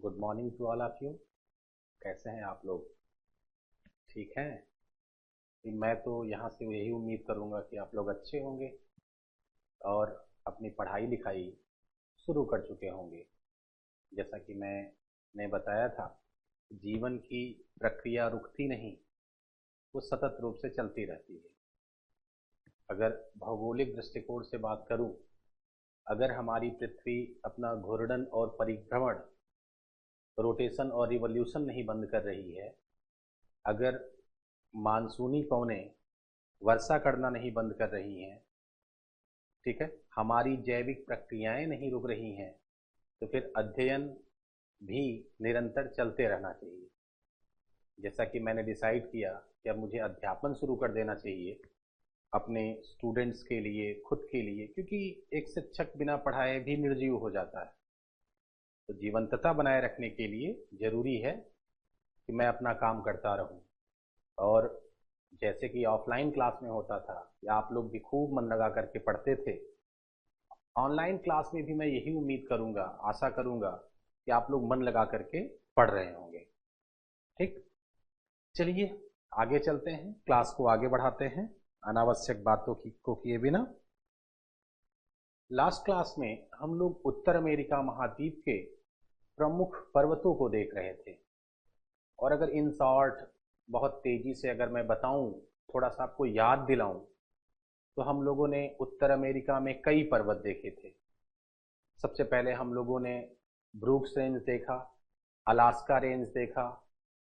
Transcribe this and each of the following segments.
Good morning to all of you. कैसे हैं आप लोग? ठीक हैं? मैं तो यहाँ से यही उम्मीद करूँगा कि आप लोग अच्छे होंगे और अपनी पढ़ाई लिखाई शुरू कर चुके होंगे। जैसा कि मैंने बताया था, जीवन की प्रक्रिया रुकती नहीं, वो सतत रूप से चलती रहती है। अगर भौगोलिक दृष्टिकोण से बात करूँ, अगर हमारी पृथ्वी अपना घूर्णन और परिभ्रमण, रोटेशन और रिवॉल्यूशन नहीं बंद कर रही है, अगर मानसूनी पवनें वर्षा करना नहीं बंद कर रही हैं, ठीक है, हमारी जैविक प्रक्रियाएं नहीं रुक रही हैं, तो फिर अध्ययन भी निरंतर चलते रहना चाहिए। जैसा कि मैंने डिसाइड किया कि अब मुझे अध्यापन शुरू कर देना चाहिए अपने स्टूडेंट्स के लिए, खुद के लिए, क्योंकि एक शिक्षक बिना पढ़ाए भी निर्जीव हो जाता है। तो जीवंतता बनाए रखने के लिए ज़रूरी है कि मैं अपना काम करता रहूं। और जैसे कि ऑफलाइन क्लास में होता था कि आप लोग भी खूब मन लगा करके पढ़ते थे, ऑनलाइन क्लास में भी मैं यही उम्मीद करूंगा, आशा करूंगा कि आप लोग मन लगा करके पढ़ रहे होंगे। ठीक, चलिए आगे चलते हैं, क्लास को आगे बढ़ाते हैं अनावश्यक बातों को किए बिना। लास्ट क्लास में हम लोग उत्तर अमेरिका महाद्वीप के प्रमुख पर्वतों को देख रहे थे। और अगर इन शॉर्ट बहुत तेजी से अगर मैं बताऊं, थोड़ा सा आपको याद दिलाऊं, तो हम लोगों ने उत्तर अमेरिका में कई पर्वत देखे थे। सबसे पहले हम लोगों ने ब्रूक्स रेंज देखा, अलास्का रेंज देखा,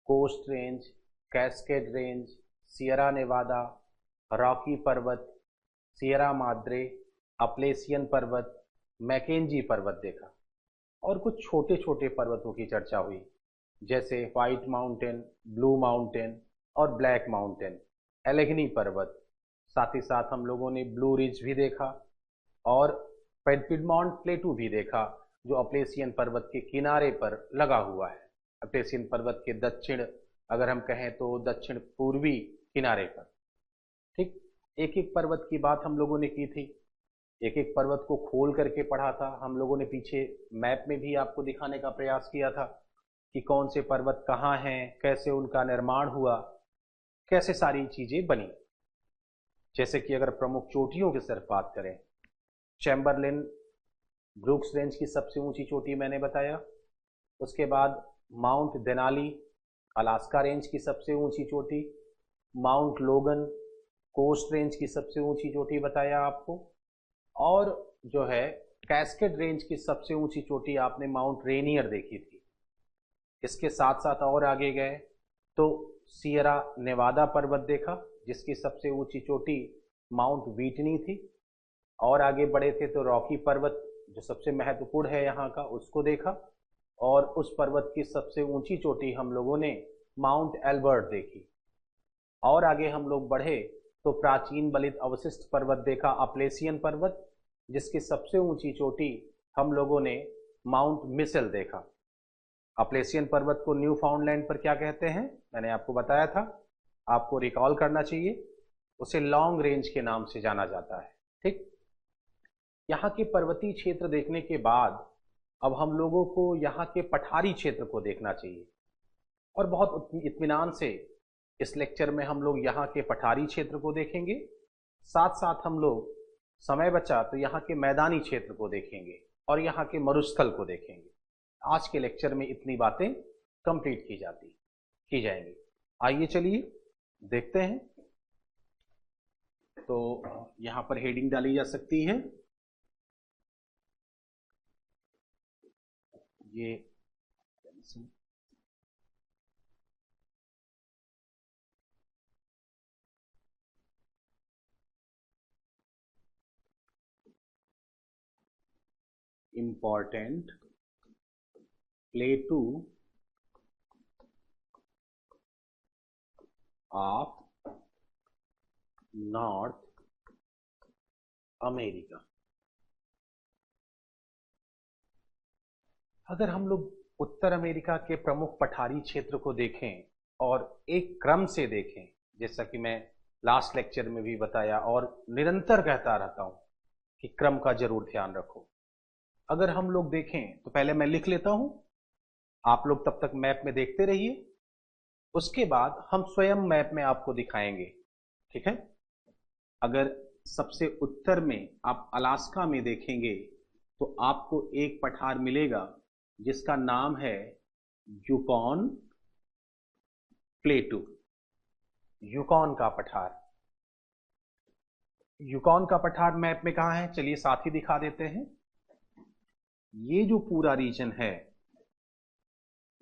Coast Range, Cascade Range, Sierra Nevada, Rocky पर्वत, सियरा माद्रे, अपलेशियन पर्वत, मैकेंजी पर्वत देखा। और कुछ छोटे छोटे पर्वतों की चर्चा हुई, जैसे व्हाइट माउंटेन, ब्लू माउंटेन और ब्लैक माउंटेन, एलेघनी पर्वत। साथ ही साथ हम लोगों ने ब्लू रिज भी देखा और पिडमॉन्ट प्लेटू भी देखा, जो अपलेशियन पर्वत के किनारे पर लगा हुआ है। अपलेशियन पर्वत के दक्षिण, अगर हम कहें तो दक्षिण पूर्वी किनारे पर। ठीक, एक एक पर्वत की बात हम लोगों ने की थी, एक एक पर्वत को खोल करके पढ़ा था। हम लोगों ने पीछे मैप में भी आपको दिखाने का प्रयास किया था कि कौन से पर्वत कहाँ हैं, कैसे उनका निर्माण हुआ, कैसे सारी चीजें बनी। जैसे कि अगर प्रमुख चोटियों की सिर्फ बात करें, चैम्बरलिन ब्रूक्स रेंज की सबसे ऊंची चोटी मैंने बताया। उसके बाद माउंट देनाली अलास्का रेंज की सबसे ऊंची चोटी, माउंट लोगन कोस्ट रेंज की सबसे ऊंची चोटी बताया आपको। और जो है कैस्केड रेंज की सबसे ऊंची चोटी आपने माउंट रेनियर देखी थी। इसके साथ साथ और आगे गए तो सियरा नेवादा पर्वत देखा, जिसकी सबसे ऊंची चोटी माउंट व्हिटनी थी। और आगे बढ़े थे तो रॉकी पर्वत, जो सबसे महत्वपूर्ण है यहाँ का, उसको देखा। और उस पर्वत की सबसे ऊंची चोटी हम लोगों ने माउंट एल्बर्ट देखी। और आगे हम लोग बढ़े तो प्राचीन बलित अवशिष्ट पर्वत देखा, अपलेशियन पर्वत, जिसकी सबसे ऊंची चोटी हम लोगों ने माउंट मिसेल देखा। अपलेशियन पर्वत को न्यू फाउंडलैंड पर क्या कहते हैं, मैंने आपको बताया था, आपको रिकॉल करना चाहिए, उसे लॉन्ग रेंज के नाम से जाना जाता है। ठीक, यहाँ के पर्वतीय क्षेत्र देखने के बाद अब हम लोगों को यहाँ के पठारी क्षेत्र को देखना चाहिए। और बहुत इत्मीनान से इस लेक्चर में हम लोग यहाँ के पठारी क्षेत्र को देखेंगे, साथ साथ हम लोग समय बचा तो यहाँ के मैदानी क्षेत्र को देखेंगे और यहाँ के मरुस्थल को देखेंगे। आज के लेक्चर में इतनी बातें कंप्लीट की जाएंगी। आइए चलिए देखते हैं। तो यहाँ पर हेडिंग डाली जा सकती है, ये इम्पॉर्टेंट प्लेटू ऑफ नॉर्थ अमेरिका। अगर हम लोग उत्तर अमेरिका के प्रमुख पठारी क्षेत्र को देखें और एक क्रम से देखें, जैसा कि मैं लास्ट लेक्चर में भी बताया और निरंतर कहता रहता हूं कि क्रम का जरूर ध्यान रखो। अगर हम लोग देखें तो पहले मैं लिख लेता हूं आप लोग तब तक मैप में देखते रहिए, उसके बाद हम स्वयं मैप में आपको दिखाएंगे। ठीक है। अगर सबसे उत्तर में आप अलास्का में देखेंगे तो आपको एक पठार मिलेगा जिसका नाम है यूकॉन प्लेटू। यूकॉन का पठार। यूकॉन का पठार मैप में कहां है, चलिए साथ ही दिखा देते हैं। ये जो पूरा रीजन है,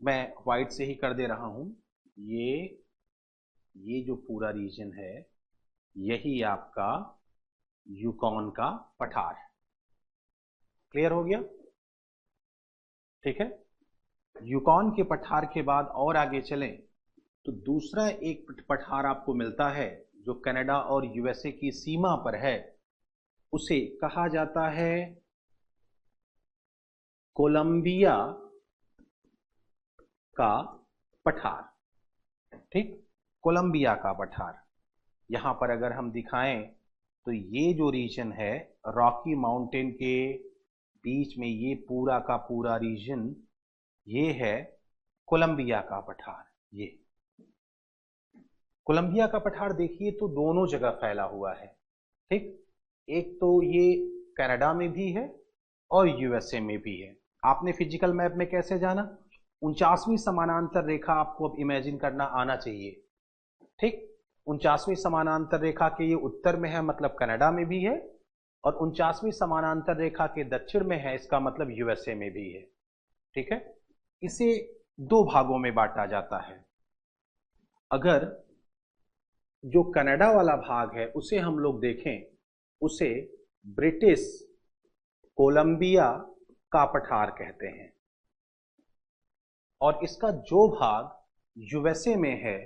मैं व्हाइट से ही कर दे रहा हूं, ये जो पूरा रीजन है यही आपका यूकॉन का पठार है। क्लियर हो गया? ठीक है। यूकॉन के पठार के बाद और आगे चलें तो दूसरा एक पठार आपको मिलता है जो कनाडा और यूएसए की सीमा पर है, उसे कहा जाता है कोलंबिया का पठार। ठीक, कोलंबिया का पठार। यहां पर अगर हम दिखाएं तो ये जो रीजन है रॉकी माउंटेन के बीच में, ये पूरा का पूरा रीजन ये है कोलंबिया का पठार। ये कोलंबिया का पठार देखिए तो दोनों जगह फैला हुआ है। ठीक, एक तो ये कनाडा में भी है और यूएसए में भी है। आपने फिजिकल मैप में कैसे जाना, 49वीं समानांतर रेखा आपको अब इमेजिन करना आना चाहिए। ठीक, 49वीं समानांतर रेखा के ये उत्तर में है, मतलब कनाडा में भी है, और 49वीं समानांतर रेखा के दक्षिण में है, इसका मतलब यूएसए में भी है। ठीक है। इसे दो भागों में बांटा जाता है। अगर जो कनाडा वाला भाग है उसे हम लोग देखें, उसे ब्रिटिश कोलंबिया का पठार कहते हैं, और इसका जो भाग यूएसए में है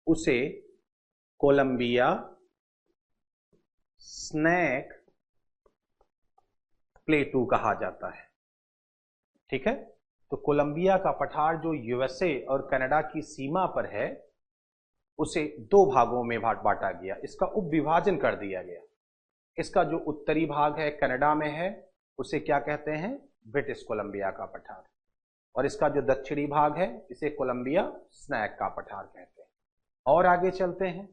उसे कोलंबिया स्नैक प्लेटू कहा जाता है। ठीक है। तो कोलंबिया का पठार जो यूएसए और कनाडा की सीमा पर है उसे दो भागों में बांटा गया, इसका उपविभाजन कर दिया गया। इसका जो उत्तरी भाग है कनाडा में है उसे क्या कहते हैं, ब्रिटिश कोलंबिया का पठार, और इसका जो दक्षिणी भाग है इसे कोलंबिया स्नैक का पठार कहते हैं। और आगे चलते हैं,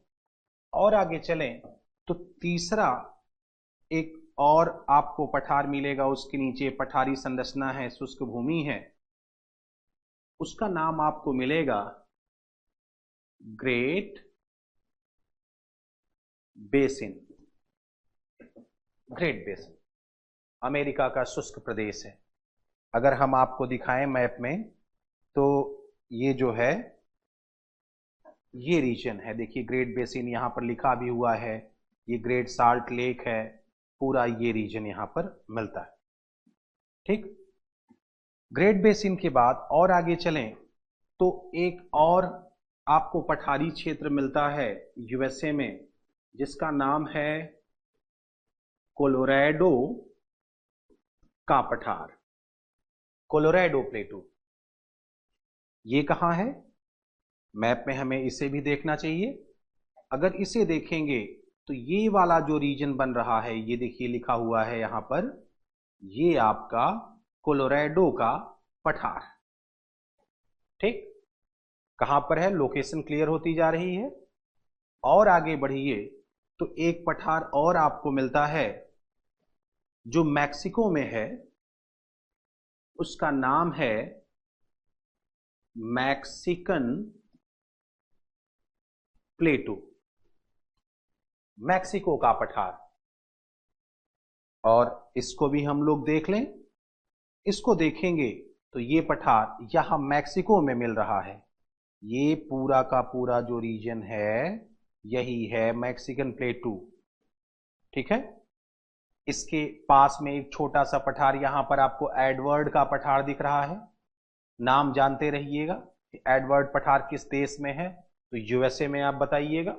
और आगे चलें तो तीसरा एक और आपको पठार मिलेगा, उसके नीचे पठारी संरचना है, शुष्क भूमि है, उसका नाम आपको मिलेगा great basin. Great basin America का शुष्क प्रदेश है। अगर हम आपको दिखाएं मैप में तो ये जो है ये रीजन है, देखिए ग्रेट बेसिन यहां पर लिखा भी हुआ है, ये ग्रेट साल्ट लेक है, पूरा ये रीजन यहां पर मिलता है। ठीक, ग्रेट बेसिन के बाद और आगे चलें तो एक और आपको पठारी क्षेत्र मिलता है यूएसए में जिसका नाम है कोलोराडो का पठार, कोलोराडो प्लेटू। ये कहां है, मैप में हमें इसे भी देखना चाहिए। अगर इसे देखेंगे तो ये वाला जो रीजन बन रहा है, ये देखिए लिखा हुआ है यहां पर, ये आपका कोलोराडो का पठार। ठीक, कहां पर है, लोकेशन क्लियर होती जा रही है। और आगे बढ़िए तो एक पठार और आपको मिलता है जो मैक्सिको में है, उसका नाम है मैक्सिकन प्लेटू, मैक्सिको का पठार। और इसको भी हम लोग देख लें, इसको देखेंगे तो ये पठार यहां मैक्सिको में मिल रहा है, ये पूरा का पूरा जो रीजन है यही है मैक्सिकन प्लेटू। ठीक है। इसके पास में एक छोटा सा पठार, यहां पर आपको एडवर्ड का पठार दिख रहा है, नाम जानते रहिएगा कि एडवर्ड पठार किस देश में है, तो यूएसए में आप बताइएगा।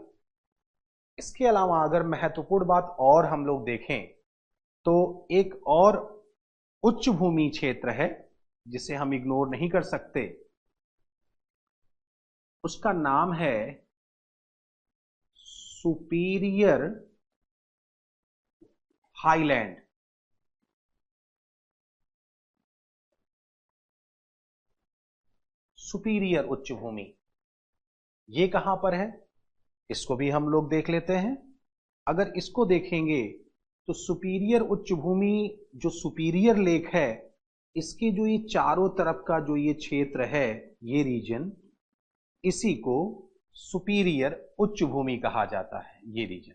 इसके अलावा अगर महत्वपूर्ण बात और हम लोग देखें तो एक और उच्च भूमि क्षेत्र है जिसे हम इग्नोर नहीं कर सकते, उसका नाम है सुपीरियर हाईलैंड। सुपीरियर उच्च भूमि, ये कहां पर है, इसको भी हम लोग देख लेते हैं। अगर इसको देखेंगे तो सुपीरियर उच्च भूमि, जो सुपीरियर लेक है, इसके जो ये चारों तरफ का जो ये क्षेत्र है, ये रीजन, इसी को सुपीरियर उच्च भूमि कहा जाता है, ये रीजन।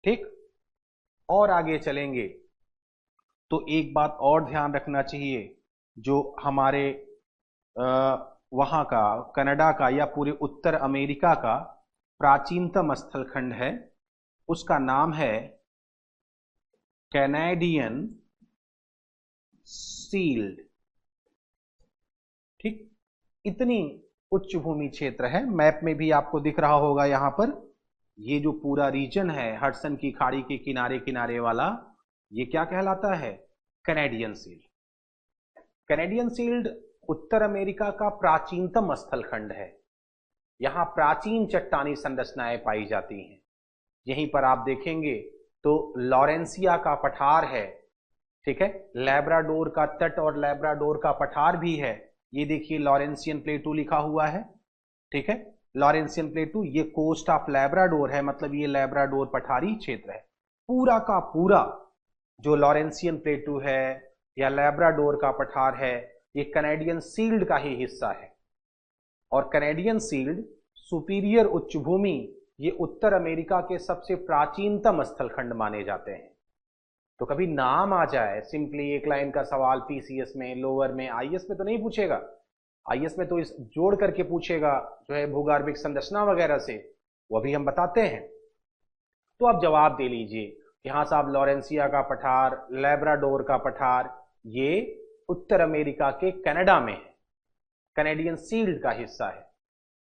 ठीक, और आगे चलेंगे तो एक बात और ध्यान रखना चाहिए, जो हमारे वहां का, कनाडा का या पूरे उत्तर अमेरिका का प्राचीनतम स्थल खंड है, उसका नाम है कैनेडियन सील्ड। ठीक, इतनी उच्च भूमि क्षेत्र है, मैप में भी आपको दिख रहा होगा यहां पर। ये जो पूरा रीजन है हडसन की खाड़ी के किनारे किनारे वाला, ये क्या कहलाता है, कैनेडियन सील्ड। कैनेडियन सील्ड उत्तर अमेरिका का प्राचीनतम स्थल खंड है। यहां प्राचीन चट्टानी संरचनाएं पाई जाती हैं। यहीं पर आप देखेंगे तो लॉरेंसिया का पठार है, ठीक है, लैब्राडोर का तट और लैब्राडोर का पठार भी है। ये देखिए लॉरेंसियन प्लेटू लिखा हुआ है, ठीक है, लॉरेंसियन प्लेटू, ये कोस्ट ऑफ लैब्राडोर है, मतलब ये लैब्राडोर पठारी क्षेत्र है। पूरा का पूरा जो लॉरेंसियन प्लेटू है या लैब्राडोर का पठार है, ये कैनेडियन सील्ड का ही हिस्सा है। और कैनेडियन सील्ड सुपीरियर उच्च भूमि, ये उत्तर अमेरिका के सबसे प्राचीनतम स्थल खंड माने जाते हैं। तो कभी नाम आ जाए, सिंपली एक लाइन का सवाल पीसीएस में, लोअर में, आईएएस में तो नहीं पूछेगा, आईएएस में तो इस जोड़ करके पूछेगा जो है भूगर्भिक संरचना वगैरह से, वो भी हम बताते हैं। तो आप जवाब दे लीजिए, यहां साहब लॉरेंसिया का पठार, लैब्राडोर का पठार, ये उत्तर अमेरिका के कनाडा में है, कैनेडियन सील्ड का हिस्सा है।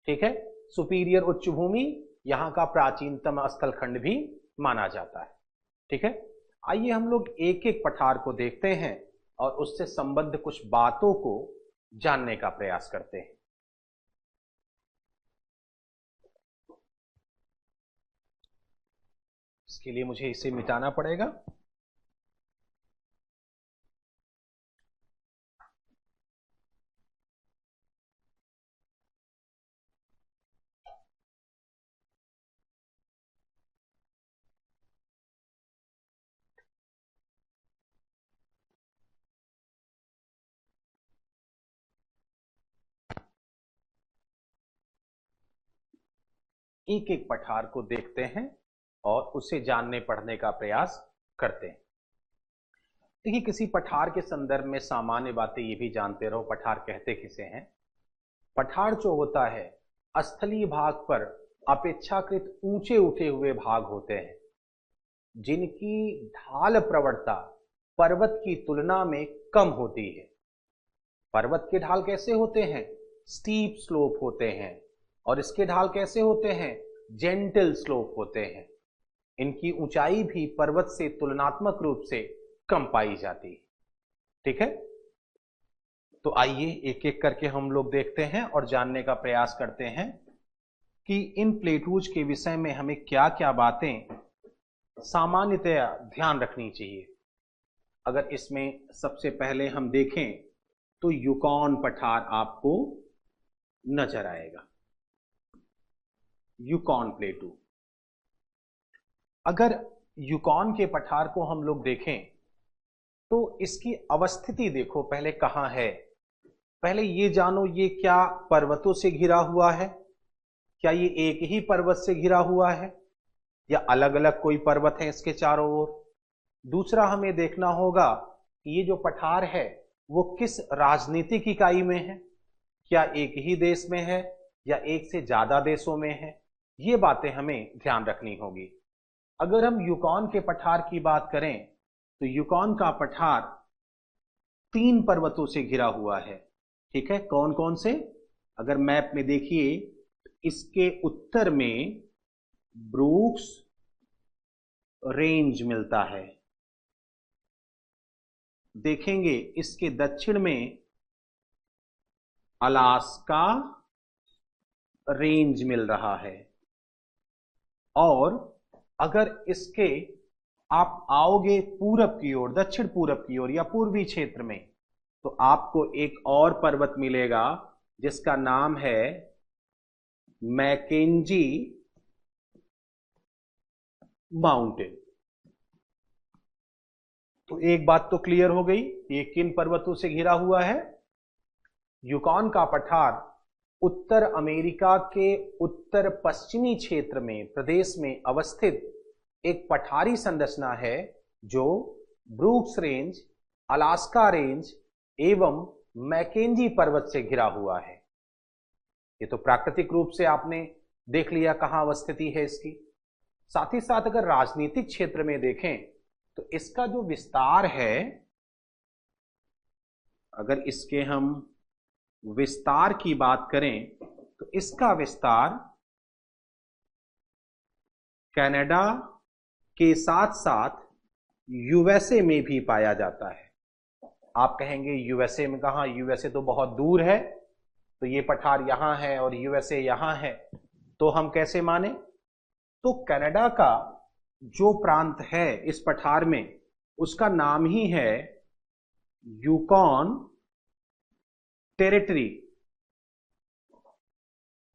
ठीक है, सुपीरियर उच्च भूमि यहां का प्राचीनतम स्थल खंड भी माना जाता है। ठीक है, आइए हम लोग एक एक पठार को देखते हैं और उससे संबद्ध कुछ बातों को जानने का प्रयास करते हैं। इसके लिए मुझे इसे मिटाना पड़ेगा। एक एक पठार को देखते हैं और उसे जानने पढ़ने का प्रयास करते हैं। देखिए, किसी पठार के संदर्भ में सामान्य बातें ये भी जानते रहो, पठार कहते किसे हैं। पठार जो होता है, स्थलीय भाग पर अपेक्षाकृत ऊंचे उठे हुए भाग होते हैं, जिनकी ढाल प्रवणता पर्वत की तुलना में कम होती है। पर्वत के ढाल कैसे होते हैं, स्टीप स्लोप होते हैं, और इसके ढाल कैसे होते हैं, जेंटल स्लोप होते हैं। इनकी ऊंचाई भी पर्वत से तुलनात्मक रूप से कम पाई जाती है। ठीक है, तो आइए एक एक करके हम लोग देखते हैं और जानने का प्रयास करते हैं कि इन प्लेटूज के विषय में हमें क्या क्या बातें सामान्यतया ध्यान रखनी चाहिए। अगर इसमें सबसे पहले हम देखें तो यूकॉन पठार आपको नजर आएगा, यूकॉन प्लेटू। अगर यूकॉन के पठार को हम लोग देखें तो इसकी अवस्थिति देखो पहले कहां है। पहले ये जानो, ये क्या पर्वतों से घिरा हुआ है, क्या ये एक ही पर्वत से घिरा हुआ है या अलग अलग कोई पर्वत है इसके चारों ओर। दूसरा हमें देखना होगा कि ये जो पठार है वो किस राजनीतिक इकाई में है, क्या एक ही देश में है या एक से ज्यादा देशों में है, ये बातें हमें ध्यान रखनी होगी। अगर हम यूकॉन के पठार की बात करें तो यूकॉन का पठार 3 पर्वतों से घिरा हुआ है। ठीक है, कौन कौन से, अगर मैप में देखिए, इसके उत्तर में ब्रूक्स रेंज मिलता है, देखेंगे इसके दक्षिण में अलास्का रेंज मिल रहा है, और अगर इसके आप आओगे पूरब की ओर, दक्षिण पूरब की ओर या पूर्वी क्षेत्र में, तो आपको एक और पर्वत मिलेगा जिसका नाम है मैकेंजी माउंटेन। तो एक बात तो क्लियर हो गई, ये किन पर्वतों से घिरा हुआ है। यूकॉन का पठार उत्तर अमेरिका के उत्तर पश्चिमी क्षेत्र में प्रदेश में अवस्थित एक पठारी संरचना है जो ब्रूक्स रेंज, अलास्का रेंज एवं मैकेंजी पर्वत से घिरा हुआ है। ये तो प्राकृतिक रूप से आपने देख लिया कहां अवस्थिति है इसकी। साथ ही साथ अगर राजनीतिक क्षेत्र में देखें तो इसका जो विस्तार है, अगर इसके हम विस्तार की बात करें तो इसका विस्तार कनाडा के साथ साथ यूएसए में भी पाया जाता है। आप कहेंगे यूएसए में कहां, यूएसए तो बहुत दूर है, तो ये पठार यहां है और यूएसए यहां है, तो हम कैसे माने। तो कनाडा का जो प्रांत है इस पठार में उसका नाम ही है यूकॉन टेरिटरी।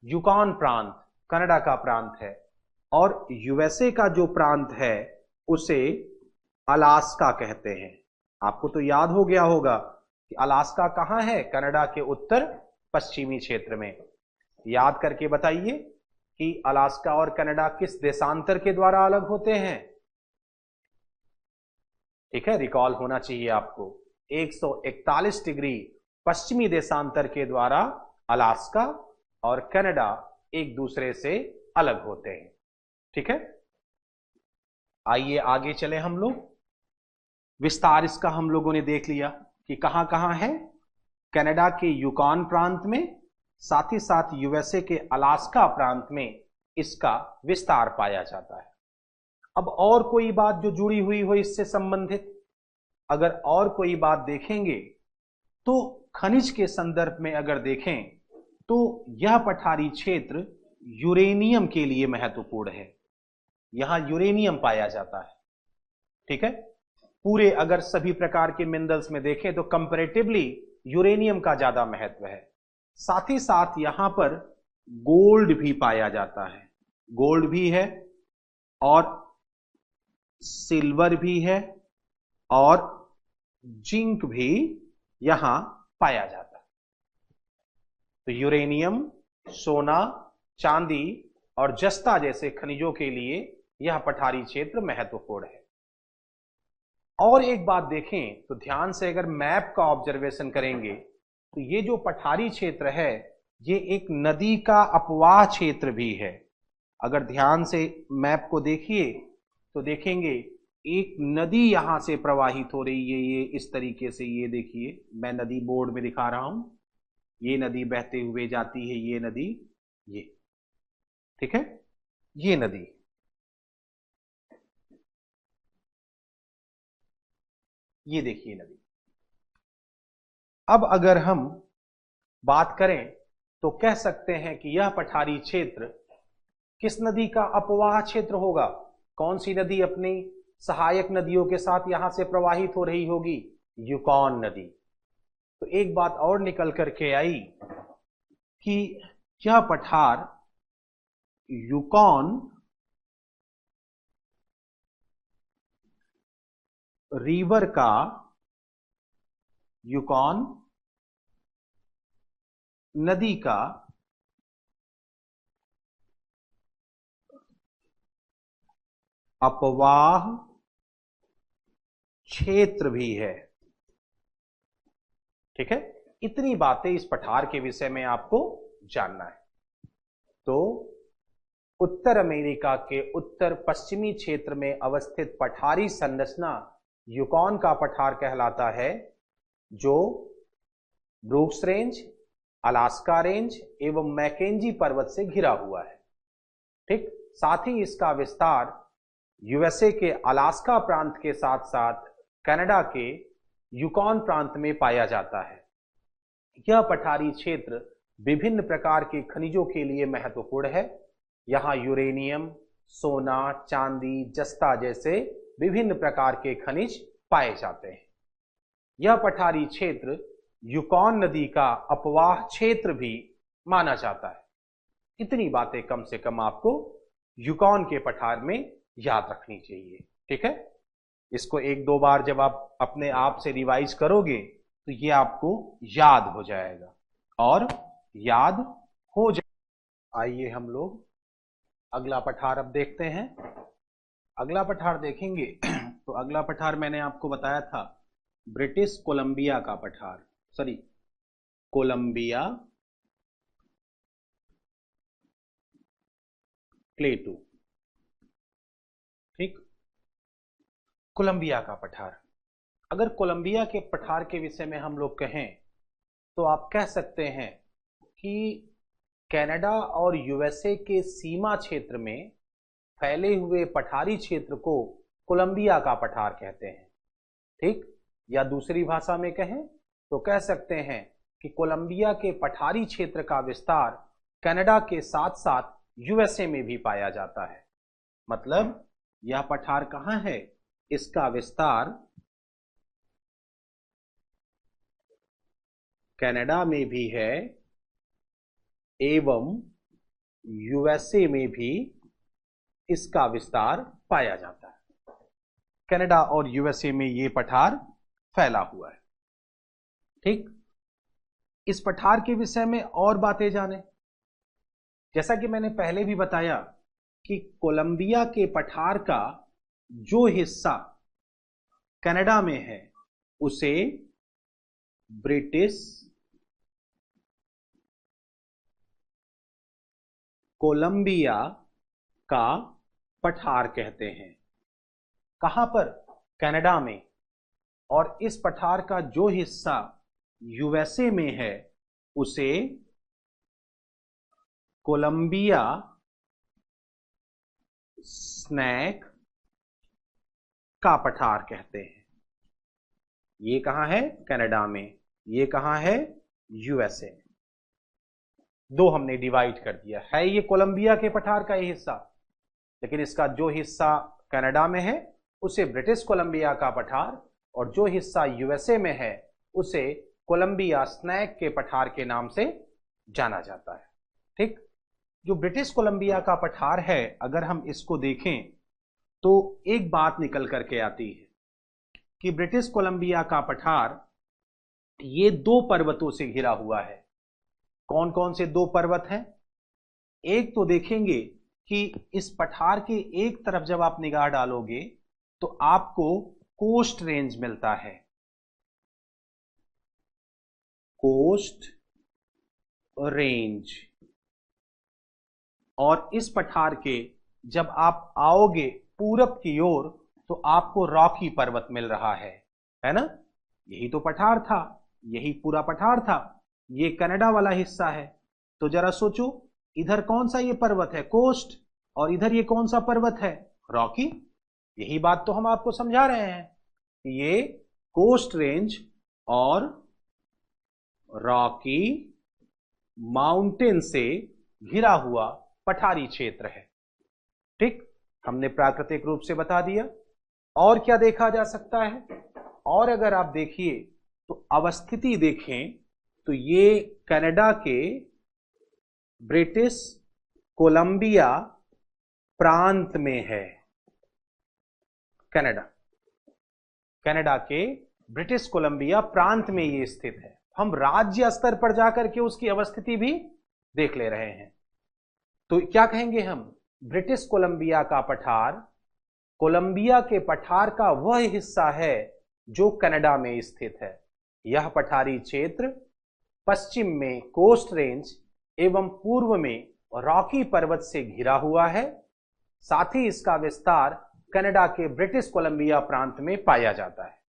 यूकॉन प्रांत कनाडा का प्रांत है और यूएसए का जो प्रांत है उसे अलास्का कहते हैं। आपको तो याद हो गया होगा कि अलास्का कहां है, कनाडा के उत्तर पश्चिमी क्षेत्र में। याद करके बताइए कि अलास्का और कनाडा किस देशांतर के द्वारा अलग होते हैं। ठीक है, रिकॉल होना चाहिए आपको। 141 डिग्री पश्चिमी देशांतर के द्वारा अलास्का और कनाडा एक दूसरे से अलग होते हैं। ठीक है, आइए आगे चले हम लोग। विस्तार इसका हम लोगों ने देख लिया कि कहां कहां है, कनाडा के यूकॉन प्रांत में, साथ ही साथ यूएसए के अलास्का प्रांत में इसका विस्तार पाया जाता है। अब और कोई बात जो जुड़ी हुई हो इससे संबंधित, अगर और कोई बात देखेंगे तो खनिज के संदर्भ में अगर देखें तो यह पठारी क्षेत्र यूरेनियम के लिए महत्वपूर्ण है। यहां यूरेनियम पाया जाता है। ठीक है, पूरे अगर सभी प्रकार के मिनरल्स में देखें तो कंपैरेटिवली यूरेनियम का ज्यादा महत्व है। साथ ही साथ यहां पर गोल्ड भी पाया जाता है, गोल्ड भी है और सिल्वर भी है और जिंक भी यहां पाया जाता है। तो यूरेनियम, सोना, चांदी और जस्ता जैसे खनिजों के लिए यह पठारी क्षेत्र महत्वपूर्ण है। और एक बात देखें तो ध्यान से अगर मैप का ऑब्जर्वेशन करेंगे तो ये जो पठारी क्षेत्र है ये एक नदी का अपवाह क्षेत्र भी है। अगर ध्यान से मैप को देखिए तो देखेंगे एक नदी यहां से प्रवाहित हो रही है, ये इस तरीके से। ये देखिए, मैं नदी बोर्ड में दिखा रहा हूं, ये नदी बहते हुए जाती है, ये नदी, ये ठीक है, ये नदी। ये देखिए नदी। अब अगर हम बात करें तो कह सकते हैं कि यह पठारी क्षेत्र किस नदी का अपवाह क्षेत्र होगा। कौन सी नदी अपनी सहायक नदियों के साथ यहां से प्रवाहित हो रही होगी, यूकॉन नदी। तो एक बात और निकल करके आई कि यह पठार यूकॉन रिवर का, यूकॉन नदी का अपवाह क्षेत्र भी है। ठीक है, इतनी बातें इस पठार के विषय में आपको जानना है। तो उत्तर अमेरिका के उत्तर पश्चिमी क्षेत्र में अवस्थित पठारी संरचना यूकॉन का पठार कहलाता है, जो ब्रूक्स रेंज, अलास्का रेंज एवं मैकेंजी पर्वत से घिरा हुआ है। ठीक, साथ ही इसका विस्तार यूएसए के अलास्का प्रांत के साथ साथ कनाडा के यूकॉन प्रांत में पाया जाता है। यह पठारी क्षेत्र विभिन्न प्रकार के खनिजों के लिए महत्वपूर्ण है। यहां यूरेनियम, सोना, चांदी, जस्ता जैसे विभिन्न प्रकार के खनिज पाए जाते हैं। यह पठारी क्षेत्र यूकॉन नदी का अपवाह क्षेत्र भी माना जाता है। इतनी बातें कम से कम आपको यूकॉन के पठार में याद रखनी चाहिए। ठीक है, इसको एक दो बार जब आप अपने आप से रिवाइज करोगे तो ये आपको याद हो जाएगा और याद हो जाएगा। आइए हम लोग अगला पठार अब देखते हैं। अगला पठार देखेंगे तो अगला पठार मैंने आपको बताया था ब्रिटिश कोलंबिया का पठार, सॉरी कोलंबिया प्लेटू। ठीक, कोलंबिया का पठार। अगर कोलंबिया के पठार के विषय में हम लोग कहें तो आप कह सकते हैं कि कनाडा और यूएसए के सीमा क्षेत्र में फैले हुए पठारी क्षेत्र को कोलंबिया का पठार कहते हैं। ठीक, या दूसरी भाषा में कहें तो कह सकते हैं कि कोलंबिया के पठारी क्षेत्र का विस्तार कनाडा के साथ साथ यूएसए में भी पाया जाता है। मतलब यह पठार कहां है, इसका विस्तार कनाडा में भी है एवं यूएसए में भी इसका विस्तार पाया जाता है। कनाडा और यूएसए में यह पठार फैला हुआ है। ठीक, इस पठार के विषय में और बातें जानें। जैसा कि मैंने पहले भी बताया कि कोलंबिया के पठार का जो हिस्सा कनाडा में है उसे ब्रिटिश कोलंबिया का पठार कहते हैं। कहां पर, कनाडा में। और इस पठार का जो हिस्सा यूएसए में है उसे कोलंबिया स्नैक का पठार कहते हैं। ये कहां है, कनाडा में। ये कहां है, यूएसए में। दो हमने डिवाइड कर दिया है, ये कोलंबिया के पठार का ये हिस्सा, लेकिन इसका जो हिस्सा कनाडा में है उसे ब्रिटिश कोलंबिया का पठार और जो हिस्सा यूएसए में है उसे कोलंबिया स्नैक के पठार के नाम से जाना जाता है। ठीक, जो ब्रिटिश कोलंबिया का पठार है अगर हम इसको देखें तो एक बात निकल करके आती है कि ब्रिटिश कोलंबिया का पठार ये दो पर्वतों से घिरा हुआ है। कौन कौन से दो पर्वत हैं? एक तो देखेंगे कि इस पठार के एक तरफ जब आप निगाह डालोगे तो आपको कोस्ट रेंज मिलता है। Coast Range. और इस पठार के जब आप आओगे पूरब की ओर तो आपको रॉकी पर्वत मिल रहा है ना? यही तो पठार था, यही पूरा पठार था। ये कनाडा वाला हिस्सा है। तो जरा सोचो, इधर कौन सा ये पर्वत है, कोस्ट, और इधर ये कौन सा पर्वत है, रॉकी। यही बात तो हम आपको समझा रहे हैं कि ये कोस्ट रेंज और रॉकी माउंटेन से घिरा हुआ पठारी क्षेत्र है। ठीक, हमने प्राकृतिक रूप से बता दिया। और क्या देखा जा सकता है? और अगर आप देखिए तो अवस्थिति देखें तो ये कनाडा के ब्रिटिश कोलंबिया प्रांत में है। कनाडा के ब्रिटिश कोलंबिया प्रांत में ये स्थित है। हम राज्य स्तर पर जाकर के उसकी अवस्थिति भी देख ले रहे हैं। तो क्या कहेंगे हम? ब्रिटिश कोलंबिया का पठार कोलंबिया के पठार का वह हिस्सा है जो कनाडा में स्थित है। यह पठारी क्षेत्र पश्चिम में कोस्ट रेंज एवं पूर्व में रॉकी पर्वत से घिरा हुआ है। साथ ही इसका विस्तार कनाडा के ब्रिटिश कोलंबिया प्रांत में पाया जाता है।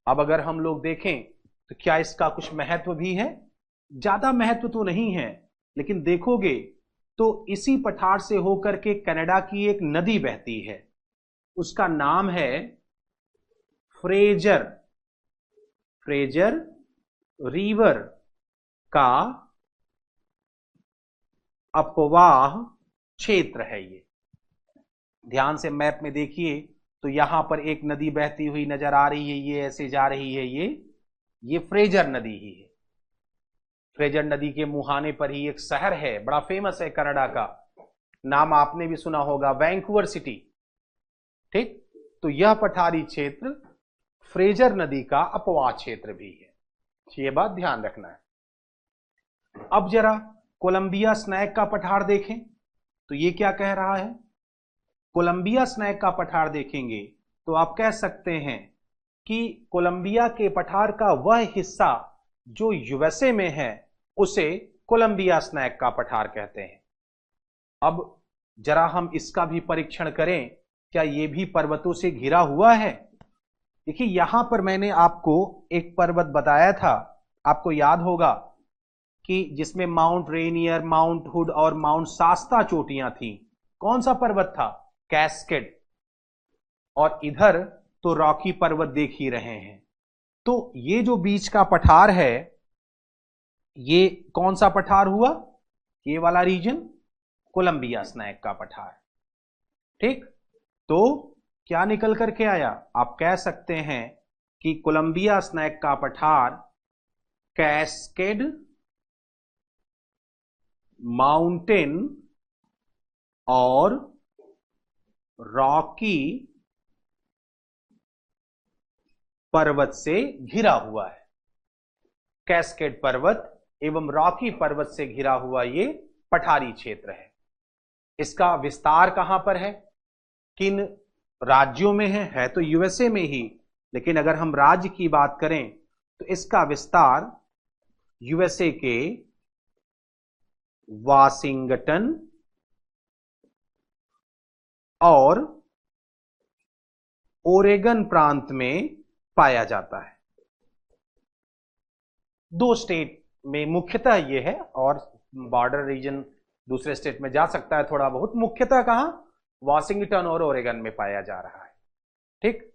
अब अगर हम लोग देखें तो क्या इसका कुछ महत्व भी है? ज्यादा महत्व तो नहीं है, लेकिन देखोगे तो इसी पठार से होकर के कनाडा की एक नदी बहती है, उसका नाम है फ्रेजर रिवर का अपवाह क्षेत्र है। ये ध्यान से मैप में देखिए तो यहां पर एक नदी बहती हुई नजर आ रही है, ये ऐसे जा रही है, ये फ्रेजर नदी ही है। फ्रेजर नदी के मुहाने पर ही एक शहर है, बड़ा फेमस है कनाडा का, नाम आपने भी सुना होगा, वैंकूवर सिटी। ठीक, तो यह पठारी क्षेत्र फ्रेजर नदी का अपवाह क्षेत्र भी है, ये बात ध्यान रखना है। अब जरा कोलंबिया स्नैक का पठार देखें तो ये क्या कह रहा है। कोलंबिया स्नैक का पठार देखेंगे तो आप कह सकते हैं कि कोलंबिया के पठार का वह हिस्सा जो यूएसए में है उसे कोलंबिया स्नैक का पठार कहते हैं। अब जरा हम इसका भी परीक्षण करें, क्या यह भी पर्वतों से घिरा हुआ है। देखिए यहां पर मैंने आपको एक पर्वत बताया था, आपको याद होगा कि जिसमें माउंट रेनियर, माउंट हुड और माउंट शास्ता चोटियां थी। कौन सा पर्वत था? कैस्केड। और इधर तो रॉकी पर्वत देख ही रहे हैं। तो ये जो बीच का पठार है ये कौन सा पठार हुआ? ये वाला रीजन कोलंबिया स्नैक का पठार। ठीक, तो क्या निकल करके आया? आप कह सकते हैं कि कोलंबिया स्नैक का पठार कैस्केड माउंटेन और रॉकी पर्वत से घिरा हुआ है। कैस्केड पर्वत एवं रॉकी पर्वत से घिरा हुआ ये पठारी क्षेत्र है। इसका विस्तार कहां पर है, किन राज्यों में है तो यूएसए में ही, लेकिन अगर हम राज्य की बात करें तो इसका विस्तार यूएसए के वाशिंगटन और ओरेगन प्रांत में पाया जाता है। दो स्टेट में मुख्यतः यह है, और बॉर्डर रीजन दूसरे स्टेट में जा सकता है थोड़ा बहुत। मुख्यतः कहां? वाशिंगटन और ओरेगन में पाया जा रहा है। ठीक,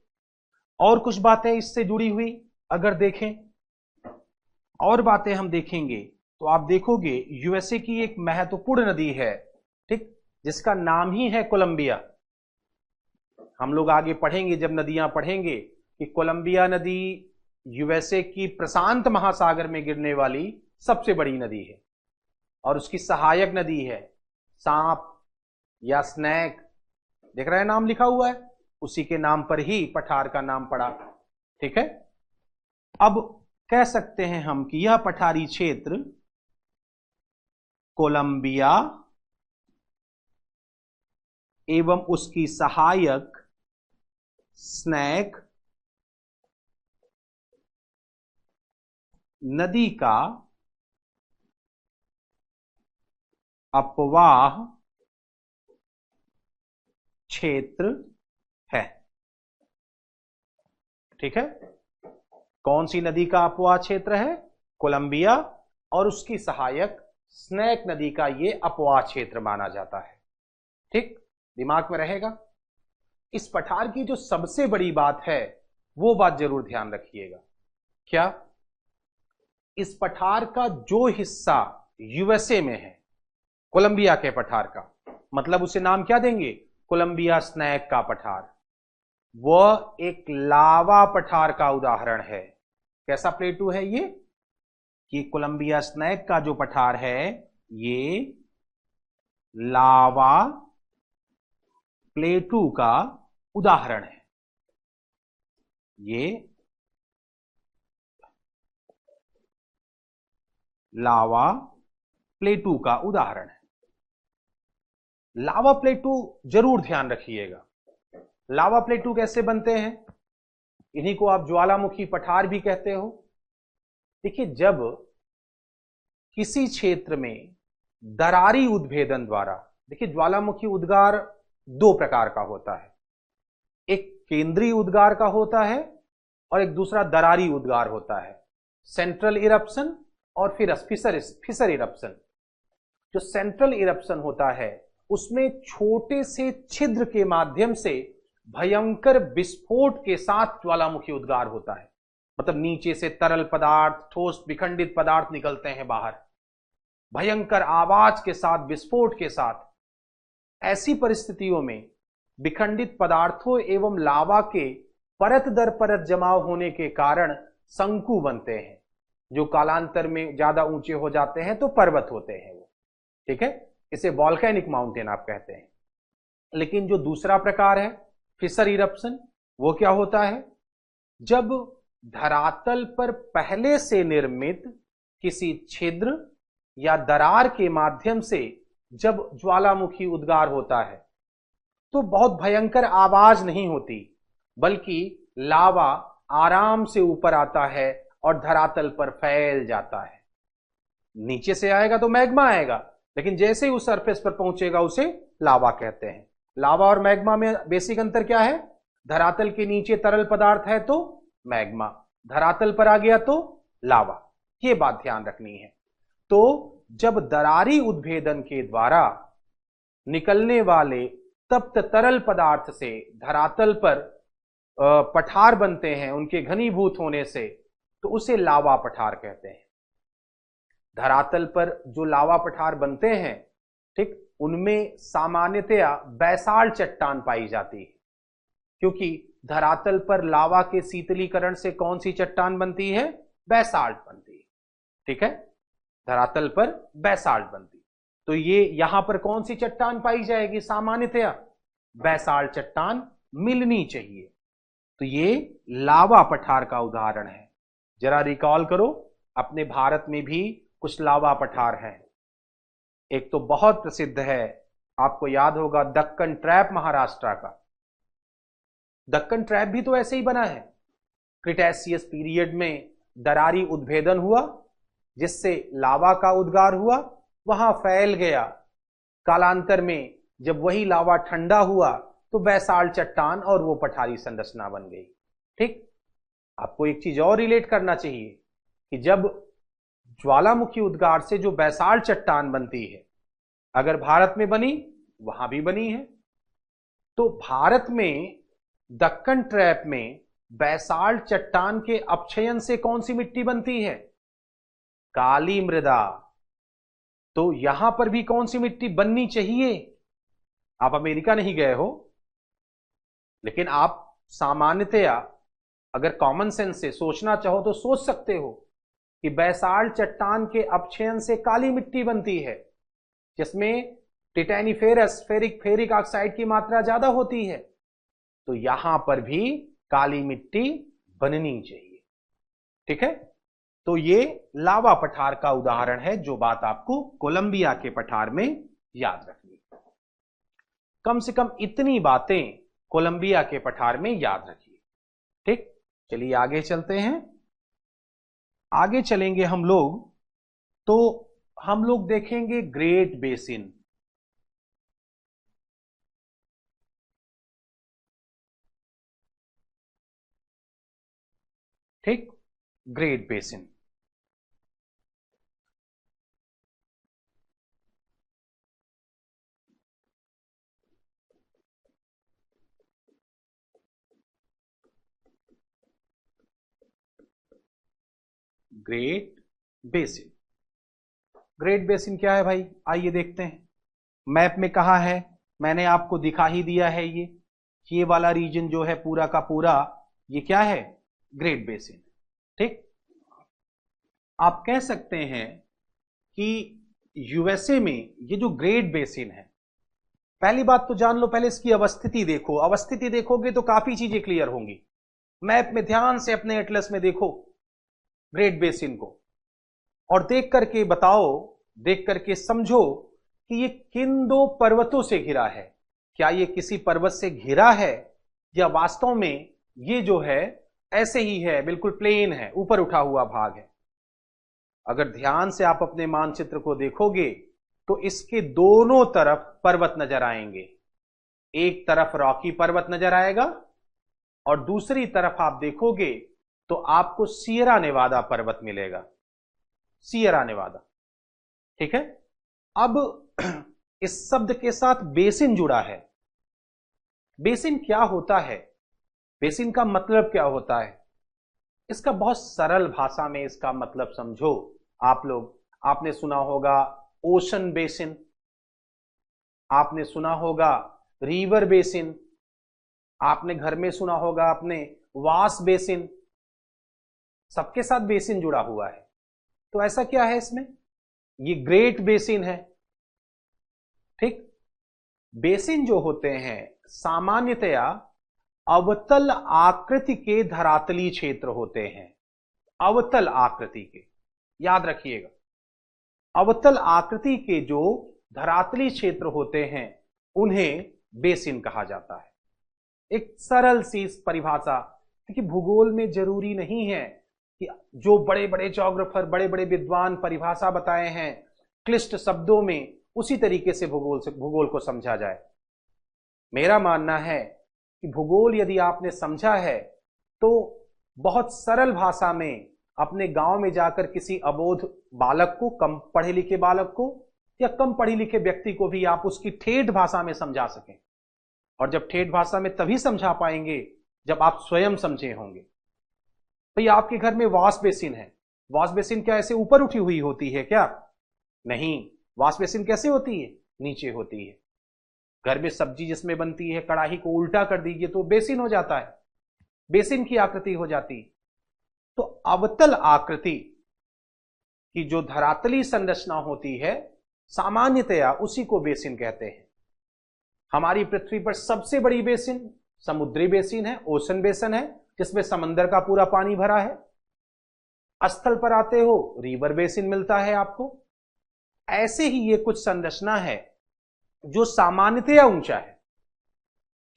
और कुछ बातें इससे जुड़ी हुई अगर देखें, और बातें हम देखेंगे तो आप देखोगे यूएसए की एक महत्वपूर्ण नदी है, ठीक, जिसका नाम ही है कोलंबिया। हम लोग आगे पढ़ेंगे जब नदियां पढ़ेंगे कि कोलंबिया नदी यूएसए की प्रशांत महासागर में गिरने वाली सबसे बड़ी नदी है और उसकी सहायक नदी है। सांप या स्नैक, देख रहे हैं नाम लिखा हुआ है, उसी के नाम पर ही पठार का नाम पड़ा। ठीक है, अब कह सकते हैं हम कि यह पठारी क्षेत्र कोलंबिया एवं उसकी सहायक स्नैक नदी का अपवाह क्षेत्र है। ठीक है, कौन सी नदी का अपवाह क्षेत्र है? कोलंबिया, और उसकी सहायक स्नैक नदी का यह अपवाह क्षेत्र माना जाता है। ठीक, दिमाग में रहेगा। इस पठार की जो सबसे बड़ी बात है वो बात जरूर ध्यान रखिएगा। क्या? इस पठार का जो हिस्सा यूएसए में है, कोलंबिया के पठार का, मतलब उसे नाम क्या देंगे? कोलंबिया स्नैक का पठार। वह एक लावा पठार का उदाहरण है। कैसा प्लेटू है ये? कि कोलंबिया स्नैक का जो पठार है ये लावा प्लेटू का उदाहरण है। ये लावा प्लेटू का उदाहरण है। लावा प्लेटू जरूर ध्यान रखिएगा। लावा प्लेटू कैसे बनते हैं? इन्हीं को आप ज्वालामुखी पठार भी कहते हो। देखिए, जब किसी क्षेत्र में दरारी उद्भेदन द्वारा, देखिए ज्वालामुखी उद्गार दो प्रकार का होता है, एक केंद्रीय उद्गार का होता है और एक दूसरा दरारी उद्गार होता है, सेंट्रल इरप्शन और फिर फिसर इरप्शन। जो सेंट्रल इरप्शन होता है उसमें छोटे से छिद्र के माध्यम से भयंकर विस्फोट के साथ ज्वालामुखी उद्गार होता है। मतलब नीचे से तरल पदार्थ, ठोस विखंडित पदार्थ निकलते हैं बाहर भयंकर आवाज के साथ, विस्फोट के साथ। ऐसी परिस्थितियों में विखंडित पदार्थों एवं लावा के परत दर परत जमाव होने के कारण शंकु बनते हैं, जो कालांतर में ज्यादा ऊंचे हो जाते हैं तो पर्वत होते हैं वो, ठीक है। इसे वॉल्केनिक माउंटेन आप कहते हैं। लेकिन जो दूसरा प्रकार है फिशर इरप्शन, वो क्या होता है? जब धरातल पर पहले से निर्मित किसी छिद्र या दरार के माध्यम से जब ज्वालामुखी उद्गार होता है तो बहुत भयंकर आवाज नहीं होती, बल्कि लावा आराम से ऊपर आता है और धरातल पर फैल जाता है। नीचे से आएगा तो मैग्मा आएगा, लेकिन जैसे ही उस सरफेस पर पहुंचेगा उसे लावा कहते हैं। लावा और मैग्मा में बेसिक अंतर क्या है? धरातल के नीचे तरल पदार्थ है तो मैग्मा, धरातल पर आ गया तो लावा। यह बात ध्यान रखनी है। तो जब दरारी उद्भेदन के द्वारा निकलने वाले तप्त तरल पदार्थ से धरातल पर पठार बनते हैं उनके घनीभूत होने से, तो उसे लावा पठार कहते हैं। धरातल पर जो लावा पठार बनते हैं, ठीक, उनमें सामान्यतया बैसाल्ट चट्टान पाई जाती है, क्योंकि धरातल पर लावा के शीतलीकरण से कौन सी चट्टान बनती है? बैसाल्ट बनती है, ठीक है। धरातल पर बैसाल्ट बनती, तो ये यहां पर कौन सी चट्टान पाई जाएगी? सामान्यतया बैसाल्ट चट्टान मिलनी चाहिए। तो ये लावा पठार का उदाहरण है। जरा रिकॉल करो, अपने भारत में भी कुछ लावा पठार हैं। एक तो बहुत प्रसिद्ध है, आपको याद होगा, दक्कन ट्रैप महाराष्ट्र का। दक्कन ट्रैप भी तो ऐसे ही बना है। क्रिटेशियस पीरियड में दरारी उद्भेदन हुआ, जिससे लावा का उद्गार हुआ, वहां फैल गया। कालांतर में जब वही लावा ठंडा हुआ तो बैसाल्ट चट्टान और वो पठारी संरचना बन गई, ठीक। आपको एक चीज और रिलेट करना चाहिए कि जब ज्वालामुखी उद्गार से जो बैसाल्ट चट्टान बनती है, अगर भारत में बनी, वहां भी बनी है, तो भारत में दक्कन ट्रैप में बैसाल्ट चट्टान के अपक्षयन से कौन सी मिट्टी बनती है? काली मृदा। तो यहां पर भी कौन सी मिट्टी बननी चाहिए? आप अमेरिका नहीं गए हो, लेकिन आप सामान्यतया अगर कॉमन सेंस से सोचना चाहो तो सोच सकते हो कि बैसाल्ट चट्टान के अपक्षयन से काली मिट्टी बनती है, जिसमें टिटैनिफेरस फेरिक ऑक्साइड की मात्रा ज्यादा होती है। तो यहां पर भी काली मिट्टी बननी चाहिए, ठीक है। तो ये लावा पठार का उदाहरण है, जो बात आपको कोलंबिया के पठार में याद रखनी है। कम से कम इतनी बातें कोलंबिया के पठार में याद रखिए, ठीक। चलिए आगे चलते हैं। आगे चलेंगे हम लोग, तो हम लोग देखेंगे ग्रेट बेसिन। ठीक, great basin. Great basin, great basin क्या है भाई? आइए देखते हैं। मैप में कहा है, मैंने आपको दिखा ही दिया है। ये वाला रीजन जो है पूरा का पूरा, ये क्या है? ग्रेट बेसिन, ठीक। आप कह सकते हैं कि यूएसए में ये जो ग्रेट बेसिन है, पहली बात तो जान लो, पहले इसकी अवस्थिति देखो। अवस्थिति देखोगे तो काफी चीजें क्लियर होंगी। मैप में ध्यान से अपने एटलस में देखो ग्रेट बेसिन को, और देख करके बताओ, देख करके समझो कि ये किन दो पर्वतों से घिरा है। क्या ये किसी पर्वत से घिरा है, या वास्तव में ये जो है ऐसे ही है, बिल्कुल प्लेन है, ऊपर उठा हुआ भाग है? अगर ध्यान से आप अपने मानचित्र को देखोगे तो इसके दोनों तरफ पर्वत नजर आएंगे। एक तरफ रॉकी पर्वत नजर आएगा, और दूसरी तरफ आप देखोगे तो आपको सियरा नेवादा पर्वत मिलेगा। सियरा नेवादा, ठीक है। अब इस शब्द के साथ बेसिन जुड़ा है। बेसिन क्या होता है? बेसिन का मतलब क्या होता है? इसका बहुत सरल भाषा में इसका मतलब समझो आप लोग। आपने सुना होगा ओशन बेसिन, आपने सुना होगा रिवर बेसिन, आपने घर में सुना होगा आपने वाश बेसिन। सबके साथ बेसिन जुड़ा हुआ है। तो ऐसा क्या है इसमें? ये ग्रेट बेसिन है। ठीक, बेसिन जो होते हैं सामान्यतया अवतल आकृति के धरातली क्षेत्र होते हैं। अवतल आकृति के, याद रखिएगा, अवतल आकृति के जो धरातली क्षेत्र होते हैं उन्हें बेसिन कहा जाता है। एक सरल सी परिभाषा, क्योंकि भूगोल में जरूरी नहीं है कि जो बड़े बड़े ज्योग्राफर, बड़े बड़े विद्वान परिभाषा बताए हैं क्लिष्ट शब्दों में, उसी तरीके से भूगोल को समझा जाए। मेरा मानना है कि भूगोल यदि आपने समझा है तो बहुत सरल भाषा में अपने गांव में जाकर किसी अबोध बालक को, कम पढ़े लिखे बालक को या कम पढ़े लिखे व्यक्ति को भी आप उसकी ठेठ भाषा में समझा सकें। और जब ठेठ भाषा में तभी समझा पाएंगे जब आप स्वयं समझे होंगे। भाई आपके घर में वॉश बेसिन है, वॉश बेसिन क्या ऐसे ऊपर उठी हुई होती है क्या? नहीं, वॉश बेसिन कैसे होती है? नीचे होती है। घर में सब्जी जिसमें बनती है, कड़ाही को उल्टा कर दीजिए तो बेसिन हो जाता है, बेसिन की आकृति हो जाती है। तो अवतल आकृति की जो धरातली संरचना होती है सामान्यतया उसी को बेसिन कहते हैं। हमारी पृथ्वी पर सबसे बड़ी बेसिन समुद्री बेसिन है, ओशन बेसिन है, जिसमें समंदर का पूरा पानी भरा है। स्थल पर आते हो रिवर बेसिन मिलता है आपको। ऐसे ही ये कुछ संरचना है जो सामान्यतया ऊंचा है।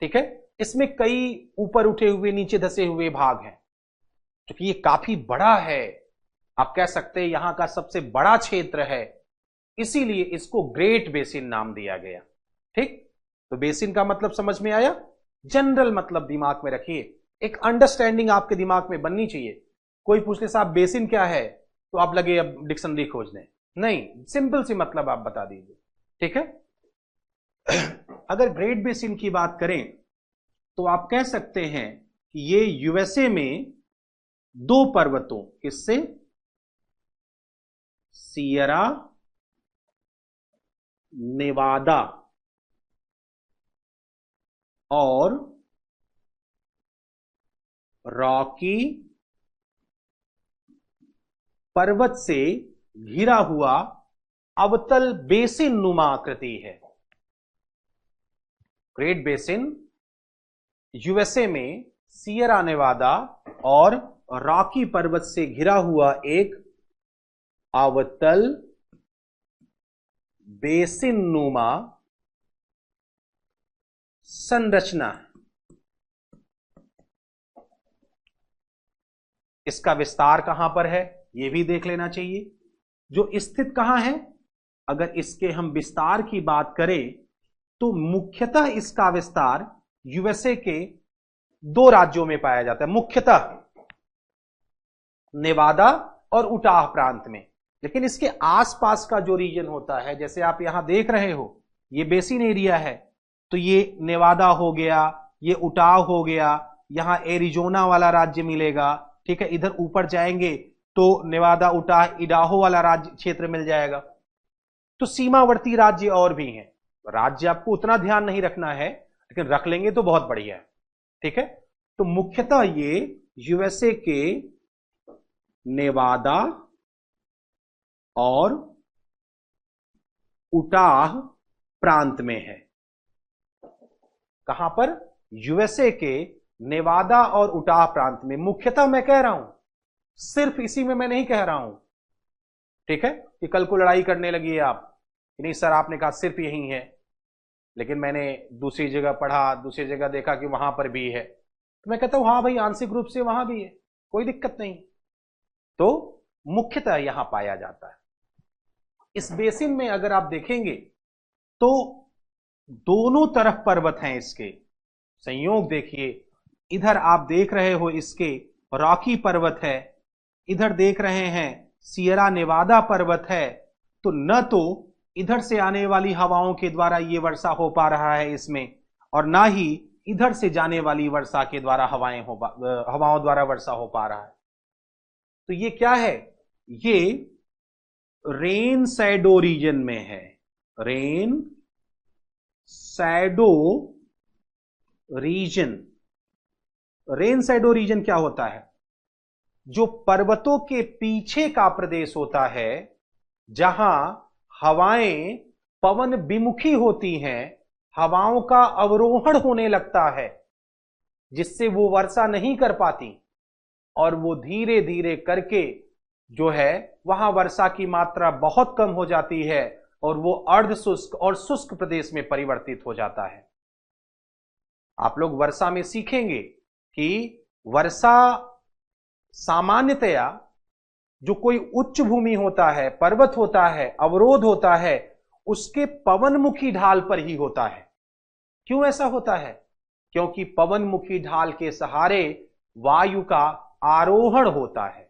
ठीक है, इसमें कई ऊपर उठे हुए नीचे धसे हुए भाग हैं। क्योंकि ये काफी बड़ा है, आप कह सकते हैं यहां का सबसे बड़ा क्षेत्र है, इसीलिए इसको ग्रेट बेसिन नाम दिया गया। ठीक, तो बेसिन का मतलब समझ में आया? जनरल मतलब दिमाग में रखिए, एक अंडरस्टैंडिंग आपके दिमाग में बननी चाहिए। कोई पूछ ले साहब बेसिन क्या है, तो आप लगे अब डिक्शनरी खोजने, नहीं, सिंपल सी मतलब आप बता दीजिए। ठीक है, अगर ग्रेट बेसिन की बात करें तो आप कह सकते हैं कि ये यूएसए में दो पर्वतों, किससे? सियरा नेवादा और रॉकी पर्वत से घिरा हुआ अवतल बेसिन नुमा आकृति है। ग्रेट बेसिन यूएसए में सियरा नेवादा और रॉकी पर्वत से घिरा हुआ एक अवतल बेसिन नुमा संरचना है। इसका विस्तार कहां पर है यह भी देख लेना चाहिए। जो स्थित कहां है, अगर इसके हम विस्तार की बात करें तो मुख्यतः इसका विस्तार यूएसए के दो राज्यों में पाया जाता है, मुख्यतः नेवादा और उटाह प्रांत में। लेकिन इसके आसपास का जो रीजन होता है, जैसे आप यहां देख रहे हो, ये बेसिन एरिया है, तो ये नेवादा हो गया, ये उटाह हो गया, यहां एरिजोना वाला राज्य मिलेगा। ठीक है, इधर ऊपर जाएंगे तो नेवादा, उटाह, इडाहो वाला राज्य क्षेत्र मिल जाएगा। तो सीमावर्ती राज्य और भी हैं। राज्य आपको उतना ध्यान नहीं रखना है, लेकिन रख लेंगे तो बहुत बढ़िया है। ठीक है, तो मुख्यतः ये यूएसए के नेवादा और उटाह प्रांत में है। कहां पर? यूएसए के नेवादा और उटाह प्रांत में। मुख्यतः मैं कह रहा हूं, सिर्फ इसी में मैं नहीं कह रहा हूं। ठीक है, कि कल को लड़ाई करने लगी आप, नहीं सर आपने कहा सिर्फ यही है, लेकिन मैंने दूसरी जगह पढ़ा, दूसरी जगह देखा कि वहां पर भी है, तो मैं कहता हूं हाँ भाई आंशिक रूप से वहां भी है, कोई दिक्कत नहीं। तो मुख्यतः यहां पाया जाता है। इस बेसिन में अगर आप देखेंगे तो दोनों तरफ पर्वत हैं इसके, संयोग देखिए, इधर आप देख रहे हो इसके रॉकी पर्वत है, इधर देख रहे हैं सियरा नेवादा पर्वत है। तो न तो इधर से आने वाली हवाओं के द्वारा ये वर्षा हो पा रहा है इसमें, और ना ही इधर से जाने वाली वर्षा के द्वारा हवाओं द्वारा वर्षा हो पा रहा है। तो ये क्या है? ये रेन शैडो रीजन में है। Rain shadow reason. Rain shadow reason क्या होता है? जो पर्वतों के पीछे का प्रदेश होता है, जहां हवाएं पवन विमुखी होती हैं, हवाओं का अवरोहण होने लगता है, जिससे वो वर्षा नहीं कर पाती, और वो धीरे धीरे करके जो है वहां वर्षा की मात्रा बहुत कम हो जाती है और वो अर्ध शुष्क और शुष्क प्रदेश में परिवर्तित हो जाता है। आप लोग वर्षा में सीखेंगे कि वर्षा सामान्यतया जो कोई उच्च भूमि होता है, पर्वत होता है, अवरोध होता है, उसके पवनमुखी ढाल पर ही होता है। क्यों ऐसा होता है? क्योंकि पवनमुखी ढाल के सहारे वायु का आरोहण होता है,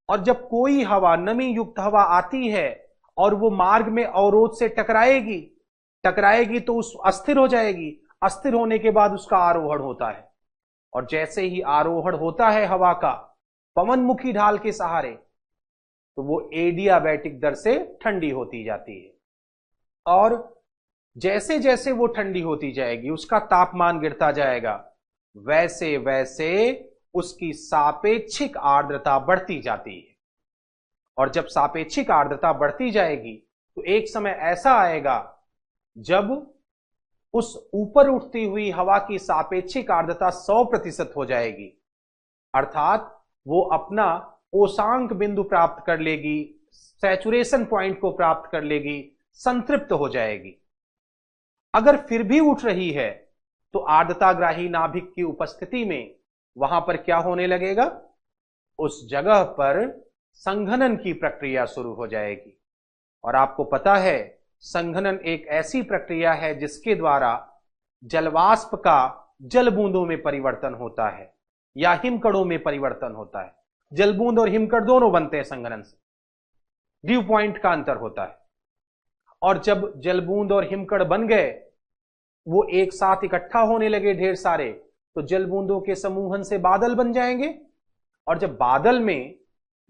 और जब कोई हवा, नमी युक्त हवा आती है और वो मार्ग में अवरोध से टकराएगी तो उस अस्थिर हो जाएगी। अस्थिर होने के बाद उसका आरोहण होता है, और जैसे ही आरोहण होता है हवा का पवनमुखी ढाल के सहारे, तो वो एडियाबैटिक दर से ठंडी होती जाती है, और जैसे जैसे वो ठंडी होती जाएगी, उसका तापमान गिरता जाएगा, वैसे वैसे उसकी सापेक्षिक आर्द्रता बढ़ती जाती है। और जब सापेक्षिक आर्द्रता बढ़ती जाएगी तो एक समय ऐसा आएगा जब उस ऊपर उठती हुई हवा की सापेक्षिक आर्द्रता 100% हो जाएगी, अर्थात वो अपना ओसांक बिंदु प्राप्त कर लेगी, सैचुरेशन पॉइंट को प्राप्त कर लेगी, संतृप्त हो जाएगी। अगर फिर भी उठ रही है तो आर्द्रताग्राही नाभिक की उपस्थिति में वहां पर क्या होने लगेगा? उस जगह पर संघनन की प्रक्रिया शुरू हो जाएगी। और आपको पता है, संघनन एक ऐसी प्रक्रिया है जिसके द्वारा जलवाष्प का जल बूंदों में परिवर्तन होता है या हिमकणों में परिवर्तन होता है। जलबूंद और हिमकण दोनों बनते हैं संघनन से, ड्यू पॉइंट का अंतर होता है। और जब जलबूंद और हिमकण बन गए, वो एक साथ इकट्ठा होने लगे ढेर सारे, तो जल बूंदों के समूहन से बादल बन जाएंगे, और जब बादल में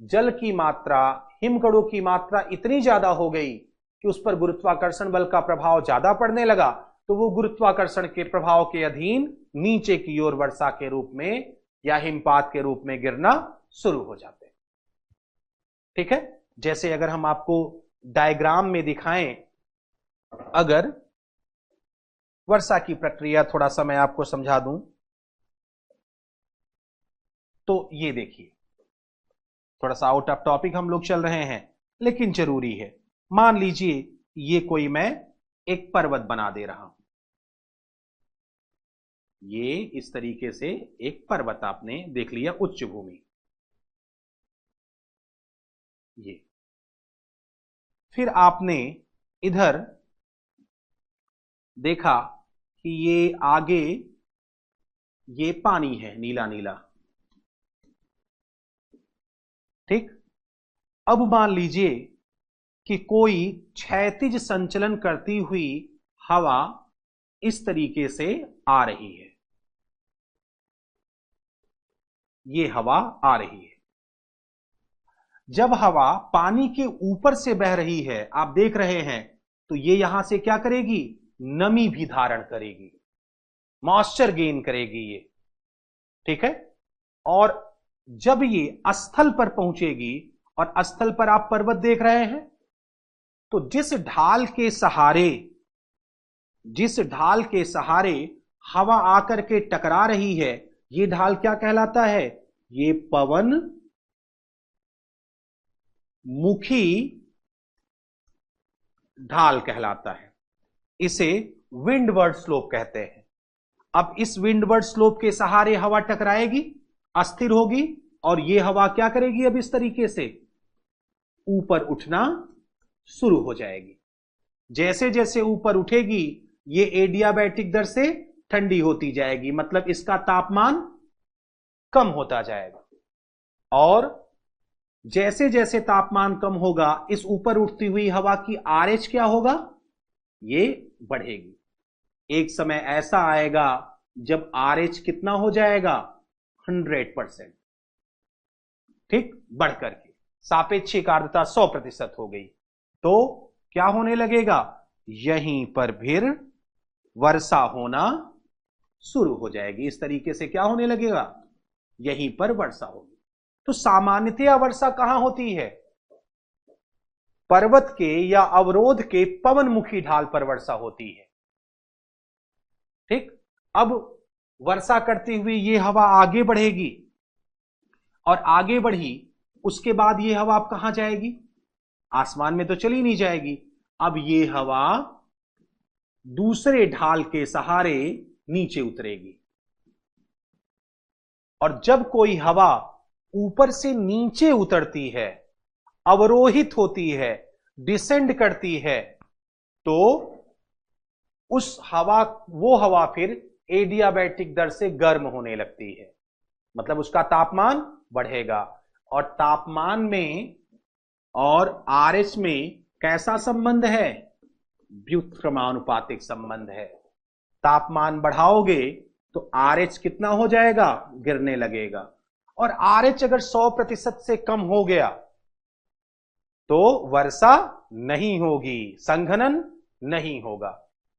जल की मात्रा, हिमकणों की मात्रा इतनी ज्यादा हो गई कि उस पर गुरुत्वाकर्षण बल का प्रभाव ज्यादा पड़ने लगा, तो वो गुरुत्वाकर्षण के प्रभाव के अधीन नीचे की ओर वर्षा के रूप में या हिमपात के रूप में गिरना शुरू हो जाते हैं। ठीक है, जैसे अगर हम आपको डायग्राम में दिखाएं, अगर वर्षा की प्रक्रिया थोड़ा सा मैं आपको समझा दूं, तो ये देखिए, थोड़ा सा आउट ऑफ टॉपिक हम लोग चल रहे हैं लेकिन जरूरी है। मान लीजिए ये कोई मैं एक पर्वत बना दे रहा हूं, ये इस तरीके से एक पर्वत आपने देख लिया, उच्च भूमि। ये फिर आपने इधर देखा कि ये आगे ये पानी है, नीला नीला। ठीक, अब मान लीजिए कि कोई क्षैतिज संचलन करती हुई हवा इस तरीके से आ रही है, ये हवा आ रही है। जब हवा पानी के ऊपर से बह रही है, आप देख रहे हैं, तो ये यहां से क्या करेगी? नमी भी धारण करेगी, मॉइस्चर गेन करेगी ये। ठीक है, और जब ये स्थल पर पहुंचेगी, और स्थल पर आप पर्वत देख रहे हैं, तो जिस ढाल के सहारे हवा आकर के टकरा रही है, ये ढाल क्या कहलाता है? ये पवन मुखी ढाल कहलाता है। इसे विंडवर्ड स्लोप कहते हैं। अब इस विंडवर्ड स्लोप के सहारे हवा टकराएगी, अस्थिर होगी, और यह हवा क्या करेगी? अब इस तरीके से ऊपर उठना शुरू हो जाएगी। जैसे जैसे ऊपर उठेगी, ये एडियाबैटिक दर से ठंडी होती जाएगी, मतलब इसका तापमान कम होता जाएगा। और जैसे जैसे तापमान कम होगा, इस ऊपर उठती हुई हवा की आरएच क्या होगा? ये बढ़ेगी। एक समय ऐसा आएगा जब आरएच कितना हो जाएगा? 100%। ठीक, बढ़कर के सापेक्षिक आर्द्रता 100% हो गई, तो क्या होने लगेगा? यहीं पर फिर वर्षा होना शुरू हो जाएगी। इस तरीके से क्या होने लगेगा? यहीं पर वर्षा होगी। तो सामान्यतया वर्षा कहां होती है? पर्वत के या अवरोध के पवनमुखी ढाल पर वर्षा होती है। ठीक, अब वर्षा करती हुई ये हवा आगे बढ़ेगी और आगे बढ़ी, उसके बाद ये हवा अब कहां जाएगी? आसमान में तो चली नहीं जाएगी। अब ये हवा दूसरे ढाल के सहारे नीचे उतरेगी। और जब कोई हवा ऊपर से नीचे उतरती है, अवरोहित होती है, डिसेंड करती है, तो वो हवा फिर एडियाबैटिक दर से गर्म होने लगती है। मतलब उसका तापमान बढ़ेगा। और तापमान में और आरएच में कैसा संबंध है? व्युत्क्रमानुपातिक संबंध है। तापमान बढ़ाओगे तो आरएच कितना हो जाएगा? गिरने लगेगा। और आरएच अगर 100% से कम हो गया तो वर्षा नहीं होगी, संघनन नहीं होगा।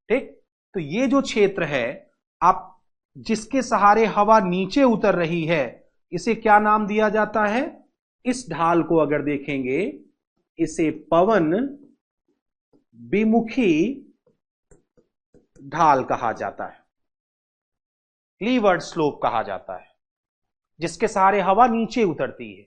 ठीक, तो ये जो क्षेत्र है, आप जिसके सहारे हवा नीचे उतर रही है, इसे क्या नाम दिया जाता है? इस ढाल को अगर देखेंगे, इसे पवन विमुखी ढाल कहा जाता है, लीवर्ड स्लोप कहा जाता है, जिसके सहारे हवा नीचे उतरती है।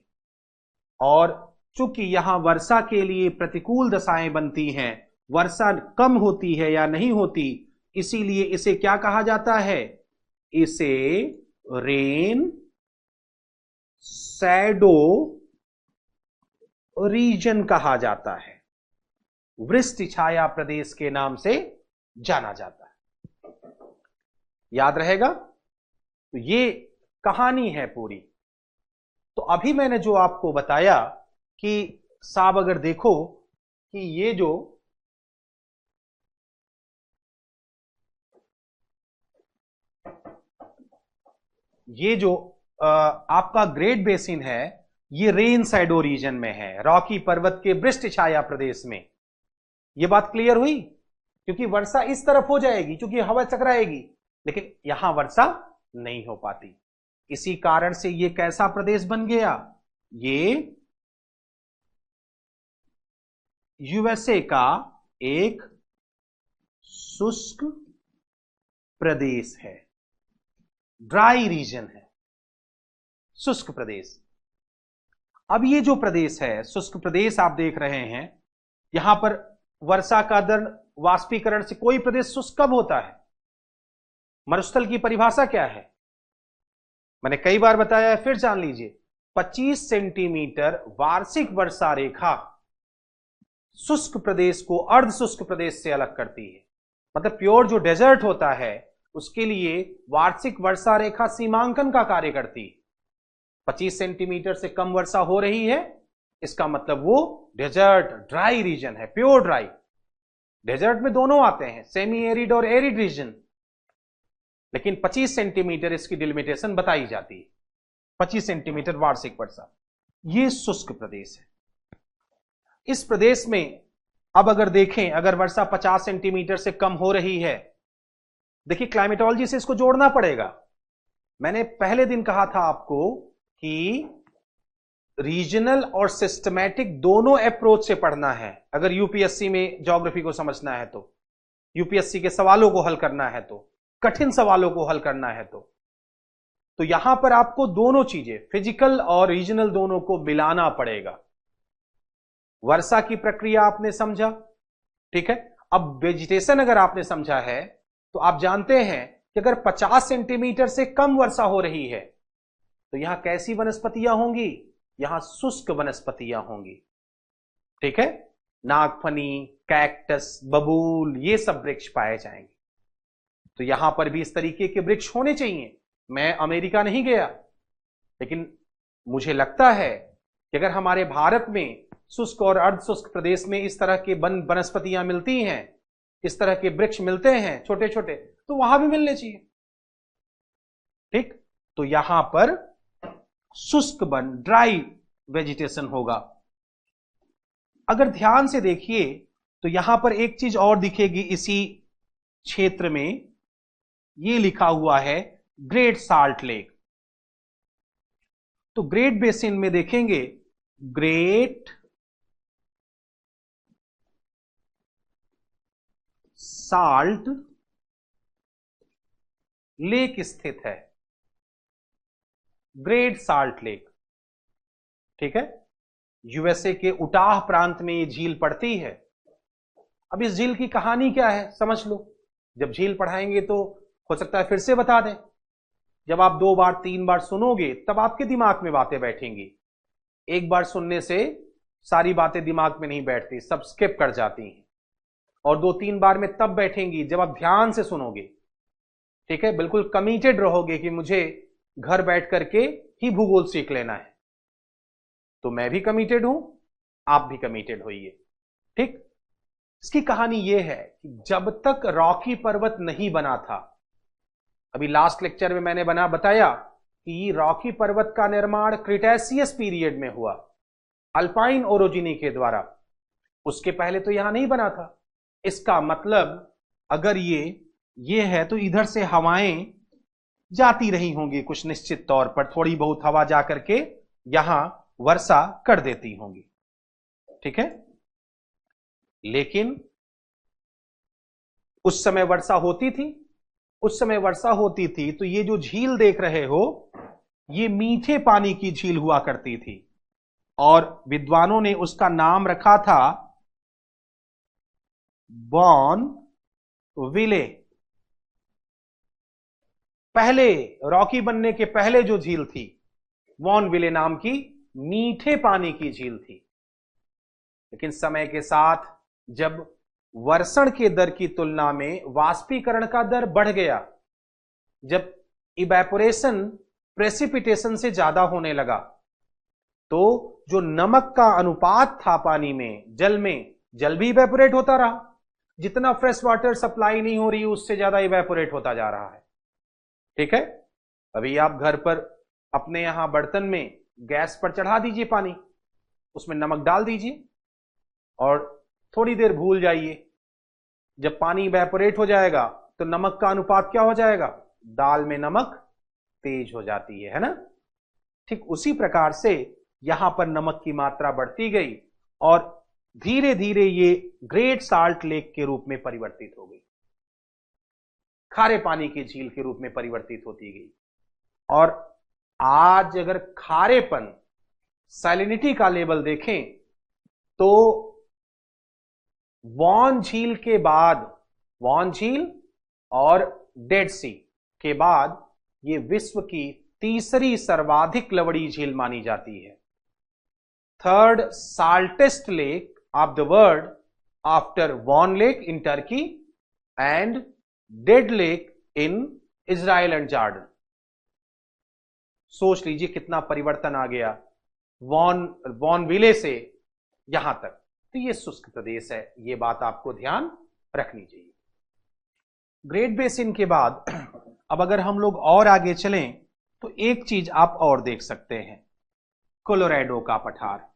और चूंकि यहां वर्षा के लिए प्रतिकूल दशाएं बनती हैं, वर्षा कम होती है या नहीं होती, इसीलिए इसे क्या कहा जाता है? इसे रेन शैडो रीजन कहा जाता है, वृष्टि छाया प्रदेश के नाम से जाना जाता है। याद रहेगा? तो ये कहानी है पूरी। तो अभी मैंने जो आपको बताया कि साहब अगर देखो कि ये जो आपका ग्रेट बेसिन है, ये रेन शैडो रीजन में है, रॉकी पर्वत के वृष्टि छाया प्रदेश में। ये बात क्लियर हुई? क्योंकि वर्षा इस तरफ हो जाएगी, क्योंकि हवा चकराएगी, लेकिन यहां वर्षा नहीं हो पाती। इसी कारण से ये कैसा प्रदेश बन गया? ये यूएसए का एक शुष्क प्रदेश है, ड्राई रीजन है, शुष्क प्रदेश। अब ये जो प्रदेश है, शुष्क प्रदेश आप देख रहे हैं, यहां पर वर्षा का दर वाष्पीकरण से कोई प्रदेश शुष्क कब होता है? मरुस्थल की परिभाषा क्या है? मैंने कई बार बताया है, फिर जान लीजिए। 25 सेंटीमीटर वार्षिक वर्षा रेखा शुष्क प्रदेश को अर्ध शुष्क प्रदेश से अलग करती है। मतलब प्योर जो डेजर्ट होता है, उसके लिए वार्षिक वर्षा रेखा सीमांकन का कार्य करती है। 25 सेंटीमीटर से कम वर्षा हो रही है, इसका मतलब वो डेजर्ट ड्राई रीजन है, प्योर ड्राई। डेजर्ट में दोनों आते हैं, सेमी एरिड और एरिड रीजन, लेकिन 25 सेंटीमीटर इसकी डिलिमिटेशन बताई जाती है। 25 सेंटीमीटर वार्षिक वर्षा, ये शुष्क प्रदेश है। इस प्रदेश में अब अगर देखें, अगर वर्षा 50 सेंटीमीटर से कम हो रही है, देखिए क्लाइमेटोलॉजी से इसको जोड़ना पड़ेगा। मैंने पहले दिन कहा था आपको कि रीजनल और सिस्टमैटिक दोनों अप्रोच से पढ़ना है। अगर यूपीएससी में ज्योग्राफी को समझना है, तो यूपीएससी के सवालों को हल करना है, तो कठिन सवालों को हल करना है, तो यहां पर आपको दोनों चीजें, फिजिकल और रीजनल, दोनों को मिलाना पड़ेगा। वर्षा की प्रक्रिया आपने समझा, ठीक है। अब वेजिटेशन अगर आपने समझा है, तो आप जानते हैं कि अगर 50 सेंटीमीटर से कम वर्षा हो रही है, तो यहां कैसी वनस्पतियां होंगी? यहां शुष्क वनस्पतियां होंगी, ठीक है। नागफनी, कैक्टस, बबूल, ये सब वृक्ष पाए जाएंगे। तो यहां पर भी इस तरीके के वृक्ष होने चाहिए। मैं अमेरिका नहीं गया, लेकिन मुझे लगता है कि अगर हमारे भारत में शुष्क और अर्ध शुष्क प्रदेश में इस तरह के वनस्पतियां मिलती हैं, इस तरह के वृक्ष मिलते हैं छोटे छोटे, तो वहां भी मिलने चाहिए, ठीक। तो यहां पर शुष्क वन, ड्राई वेजिटेशन होगा। अगर ध्यान से देखिए तो यहां पर एक चीज और दिखेगी इसी क्षेत्र में, यह लिखा हुआ है ग्रेट साल्ट लेक। तो ग्रेट बेसिन में देखेंगे ग्रेट साल्ट लेक स्थित है, ग्रेट साल्ट लेक। ठीक है, यूएसए के उटाह प्रांत में ये झील पड़ती है। अब इस झील की कहानी क्या है समझ लो, जब झील पढ़ाएंगे तो हो सकता है फिर से बता दें। जब आप 2 बार 3 बार सुनोगे तब आपके दिमाग में बातें बैठेंगी। एक बार सुनने से सारी बातें दिमाग में नहीं बैठती, सब स्किप कर जाती हैं। और 2-3 बार में तब बैठेंगी जब आप ध्यान से सुनोगे। ठीक है, बिल्कुल कमिटेड रहोगे कि मुझे घर बैठ करके ही भूगोल सीख लेना है। तो मैं भी कमिटेड हूं, आप भी कमिटेड होइए। ठीक, इसकी कहानी यह है कि जब तक रॉकी पर्वत नहीं बना था, अभी लास्ट लेक्चर में मैंने बताया कि रॉकी पर्वत का निर्माण क्रिटेशियस पीरियड में हुआ अल्पाइन ओरोजिनी के द्वारा। उसके पहले तो यहां नहीं बना था। इसका मतलब अगर ये है तो इधर से हवाएं जाती रही होंगी कुछ निश्चित तौर पर, थोड़ी बहुत हवा जाकर के यहां वर्षा कर देती होंगी। ठीक है, लेकिन उस समय वर्षा होती थी, उस समय वर्षा होती थी तो ये जो झील देख रहे हो ये मीठे पानी की झील हुआ करती थी और विद्वानों ने उसका नाम रखा था बॉन विले। पहले रॉकी बनने के पहले जो झील थी वॉन विले नाम की मीठे पानी की झील थी। लेकिन समय के साथ जब वर्षण के दर की तुलना में वाष्पीकरण का दर बढ़ गया, जब इवेपोरेशन प्रेसिपिटेशन से ज्यादा होने लगा, तो जो नमक का अनुपात था पानी में, जल भी इवेपोरेट होता रहा। जितना फ्रेश वाटर सप्लाई नहीं हो रही उससे ज्यादा इवेपोरेट होता जा रहा है। ठीक है, अभी आप घर पर अपने यहां बर्तन में गैस पर चढ़ा दीजिए पानी, उसमें नमक डाल दीजिए और थोड़ी देर भूल जाइए। जब पानी इवेपोरेट हो जाएगा तो नमक का अनुपात क्या हो जाएगा, दाल में नमक तेज हो जाती है ना। ठीक उसी प्रकार से यहां पर नमक की मात्रा बढ़ती गई और धीरे धीरे ये ग्रेट साल्ट लेक के रूप में परिवर्तित हो गई, खारे पानी की झील के रूप में परिवर्तित होती गई। और आज अगर खारेपन सैलिनिटी का लेवल देखें तो वॉन झील के बाद, वॉन झील और डेड सी के बाद ये विश्व की तीसरी सर्वाधिक लवड़ी झील मानी जाती है। Third saltiest lake of the world after Van lake in Turkey and dead lake in Israel and Jordan. सोच लीजिए कितना परिवर्तन आ गया वॉन विले से यहां तक। तो ये शुष्क प्रदेश है, ये बात आपको ध्यान रखनी चाहिए। ग्रेट बेसिन के बाद अब अगर हम लोग और आगे चलें तो एक चीज आप और देख सकते हैं, कोलोराडो का पठार।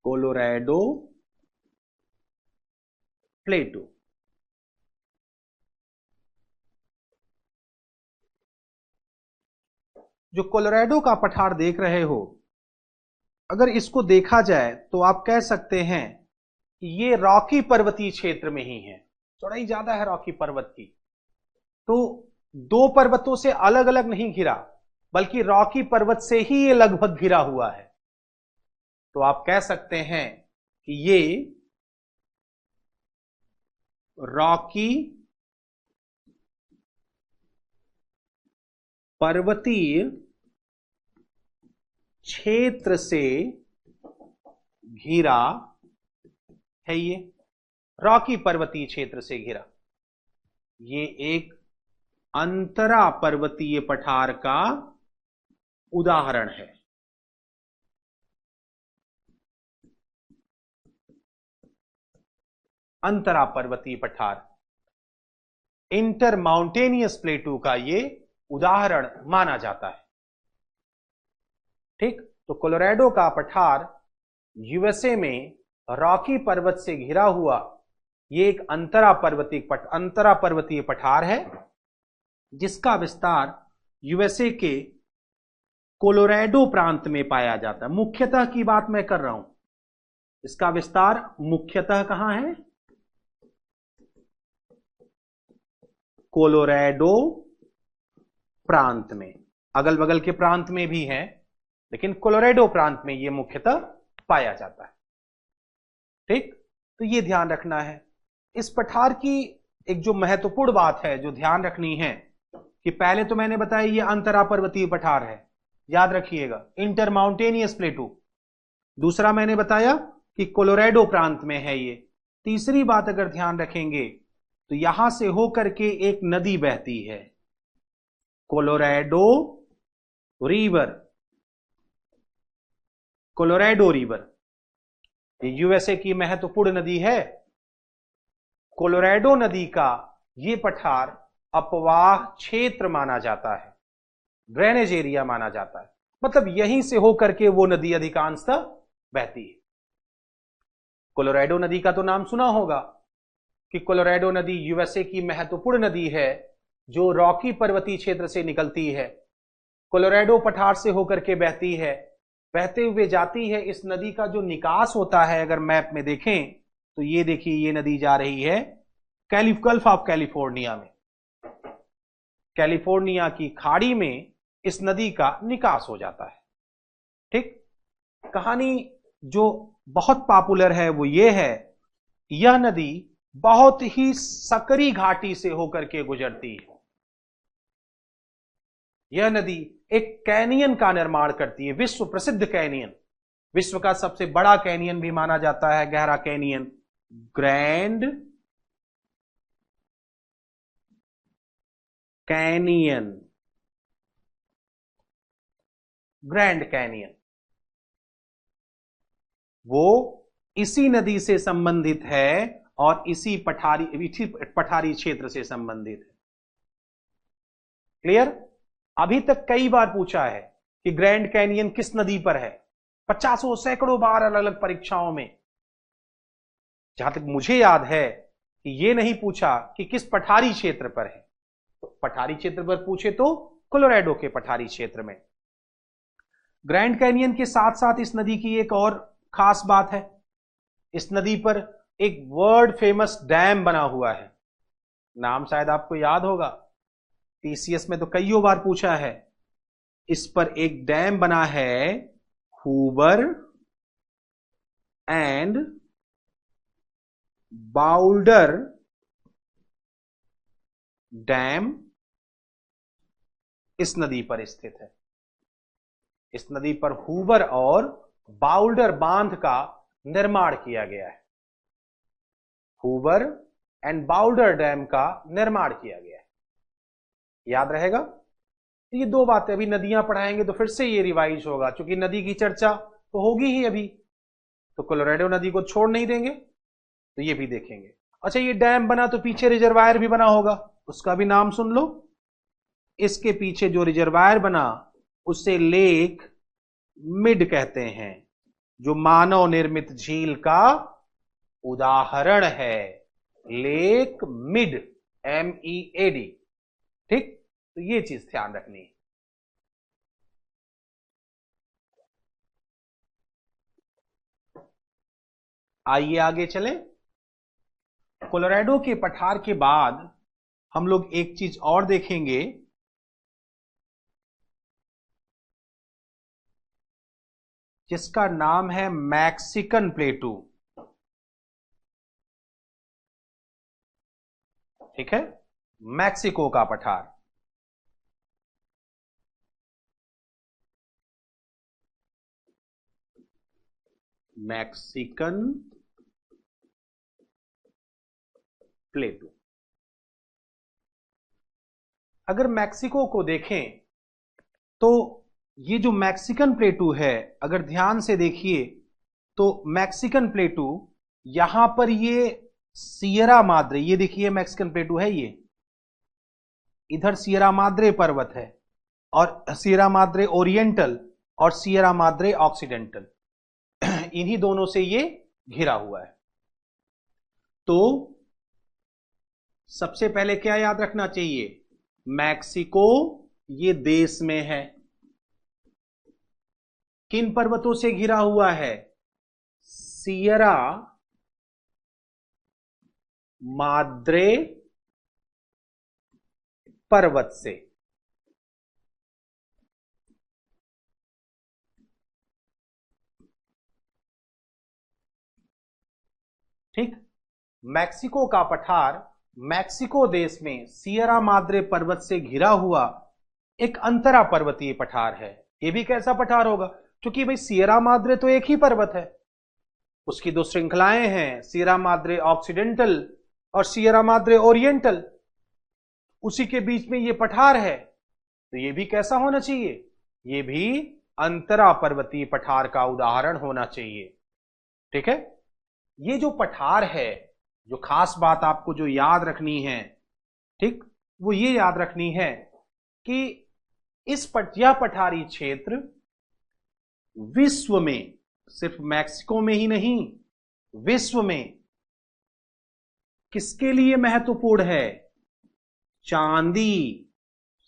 कोलोराडो प्लेटू, जो कोलोराडो का पठार देख रहे हो, अगर इसको देखा जाए तो आप कह सकते हैं कि ये रॉकी पर्वतीय क्षेत्र में ही है। चौड़ाई ज्यादा है रॉकी पर्वत की, तो 2 पर्वतों से अलग अलग नहीं घिरा बल्कि रॉकी पर्वत से ही ये लगभग घिरा हुआ है। तो आप कह सकते हैं कि ये रॉकी पर्वतीय क्षेत्र से घिरा है। ये रॉकी पर्वतीय क्षेत्र से घिरा, ये एक अंतरा पर्वतीय पठार का उदाहरण है। अंतरा पर्वतीय पठार इंटर माउंटेनियस प्लेटू का ये उदाहरण माना जाता है। ठीक, तो कोलोराडो का पठार यूएसए में रॉकी पर्वत से घिरा हुआ ये एक अंतरा पर्वतीय पठार है, जिसका विस्तार यूएसए के कोलोराडो प्रांत में पाया जाता है। मुख्यतः की बात मैं कर रहा हूं, इसका विस्तार मुख्यतः कहां है? कोलोराडो प्रांत में, अगल बगल के प्रांत में भी है, लेकिन कोलोराडो प्रांत में यह मुख्यतः पाया जाता है। ठीक, तो यह ध्यान रखना है। इस पठार की एक जो महत्वपूर्ण बात है जो ध्यान रखनी है कि पहले तो मैंने बताया यह अंतरा पर्वतीय पठार है, याद रखिएगा, इंटरमाउंटेनियस प्लेटू। दूसरा मैंने बताया कि कोलोराडो प्रांत में है ये। तीसरी बात अगर ध्यान रखेंगे तो यहां से होकर के एक नदी बहती है, कोलोराडो रिवर। कोलोराडो रिवर ये यूएसए की महत्वपूर्ण नदी है। कोलोराडो नदी का ये पठार अपवाह क्षेत्र माना जाता है, ड्रेनेज एरिया माना जाता है, मतलब यहीं से होकर के वो नदी अधिकांशतः बहती है। कोलोराडो नदी का तो नाम सुना होगा कि कोलोराडो नदी यूएसए की महत्वपूर्ण नदी है जो रॉकी पर्वतीय क्षेत्र से निकलती है, कोलोराडो पठार से होकर के बहती है, बहते हुए जाती है। इस नदी का जो निकास होता है अगर मैप में देखें तो ये देखिए, ये नदी जा रही है गल्फ ऑफ कैलिफोर्निया में, कैलिफोर्निया की खाड़ी में इस नदी का निकास हो जाता है। ठीक, कहानी जो बहुत पॉपुलर है वो ये है, यह नदी बहुत ही सकरी घाटी से होकर के गुजरती है। यह नदी एक कैनियन का निर्माण करती है, विश्व प्रसिद्ध कैनियन, विश्व का सबसे बड़ा कैनियन भी माना जाता है, गहरा canyon, grand canyon, grand canyon, वो इसी नदी से संबंधित है और इसी पठारी क्षेत्र से संबंधित है। क्लियर? अभी तक कई बार पूछा है कि ग्रैंड कैनियन किस नदी पर है, 50 सैकड़ों बार अलग अलग परीक्षाओं में। जहां तक मुझे याद है कि यह नहीं पूछा कि किस पठारी क्षेत्र पर है, तो पठारी क्षेत्र पर पूछे तो कोलोराडो के पठारी क्षेत्र में। ग्रैंड कैनियन के साथ साथ इस नदी की एक और खास बात है, इस नदी पर एक वर्ल्ड फेमस डैम बना हुआ है, नाम शायद आपको याद होगा, टीसीएस में तो कईयों बार पूछा है। इस पर एक डैम बना है, हूवर एंड बाउल्डर डैम इस नदी पर स्थित है। इस नदी पर हूवर और बाउल्डर बांध का निर्माण किया गया है, हूवर एंड बाउल्डर डैम का निर्माण किया गया है, याद रहेगा। तो ये दो बातें, अभी नदियां पढ़ाएंगे तो फिर से ये रिवाइज होगा, क्योंकि नदी की चर्चा तो होगी ही अभी, तो कोलोराडो नदी को छोड़ नहीं देंगे, तो ये भी देखेंगे। अच्छा, ये डैम बना तो पीछे रिजर्वायर भी बना होगा, उसका भी नाम सुन लो। इसके पीछे जो रिजर्वायर बना उसे लेक मिड कहते हैं, जो मानव निर्मित झील का उदाहरण है, लेक मिड, MEAD। ठीक, तो ये चीज ध्यान रखनी है। आइए आगे चलें। कोलोराडो के पठार के बाद हम लोग एक चीज और देखेंगे, जिसका नाम है मैक्सिकन प्लेटू। ठीक है, मैक्सिको का पठार। मैक्सिकन प्लेटू। अगर मैक्सिको को देखें तो ये जो मैक्सिकन प्लेटू है, अगर ध्यान से देखिए तो मैक्सिकन प्लेटू यहां पर ये सियरा माद्रे, ये देखिए मैक्सिकन प्लेटू है, ये इधर सियरा माद्रे पर्वत है और सियरा माद्रे ओरिएंटल, और सियरा माद्रे ऑक्सीडेंटल, इन्हीं दोनों से ये घिरा हुआ है। तो सबसे पहले क्या याद रखना चाहिए, मैक्सिको ये देश में है, किन पर्वतों से घिरा हुआ है, सियरा माद्रे पर्वत से। ठीक, मैक्सिको का पठार मैक्सिको देश में सियरा माद्रे पर्वत से घिरा हुआ एक अंतरा पर्वतीय पठार है। यह भी कैसा पठार होगा, क्योंकि भाई सियरा माद्रे तो एक ही पर्वत है, उसकी दो श्रृंखलाएं हैं, सियरा माद्रे ऑक्सीडेंटल और सियरा माद्रे ओरिएंटल, उसी के बीच में यह पठार है। तो यह भी कैसा होना चाहिए, यह भी अंतरा पर्वतीय पठार का उदाहरण होना चाहिए। ठीक है, ये जो पठार है, जो खास बात आपको जो याद रखनी है, ठीक, वो ये याद रखनी है कि यह पठारी क्षेत्र विश्व में, सिर्फ मैक्सिको में ही नहीं, विश्व में किसके लिए महत्वपूर्ण है, चांदी,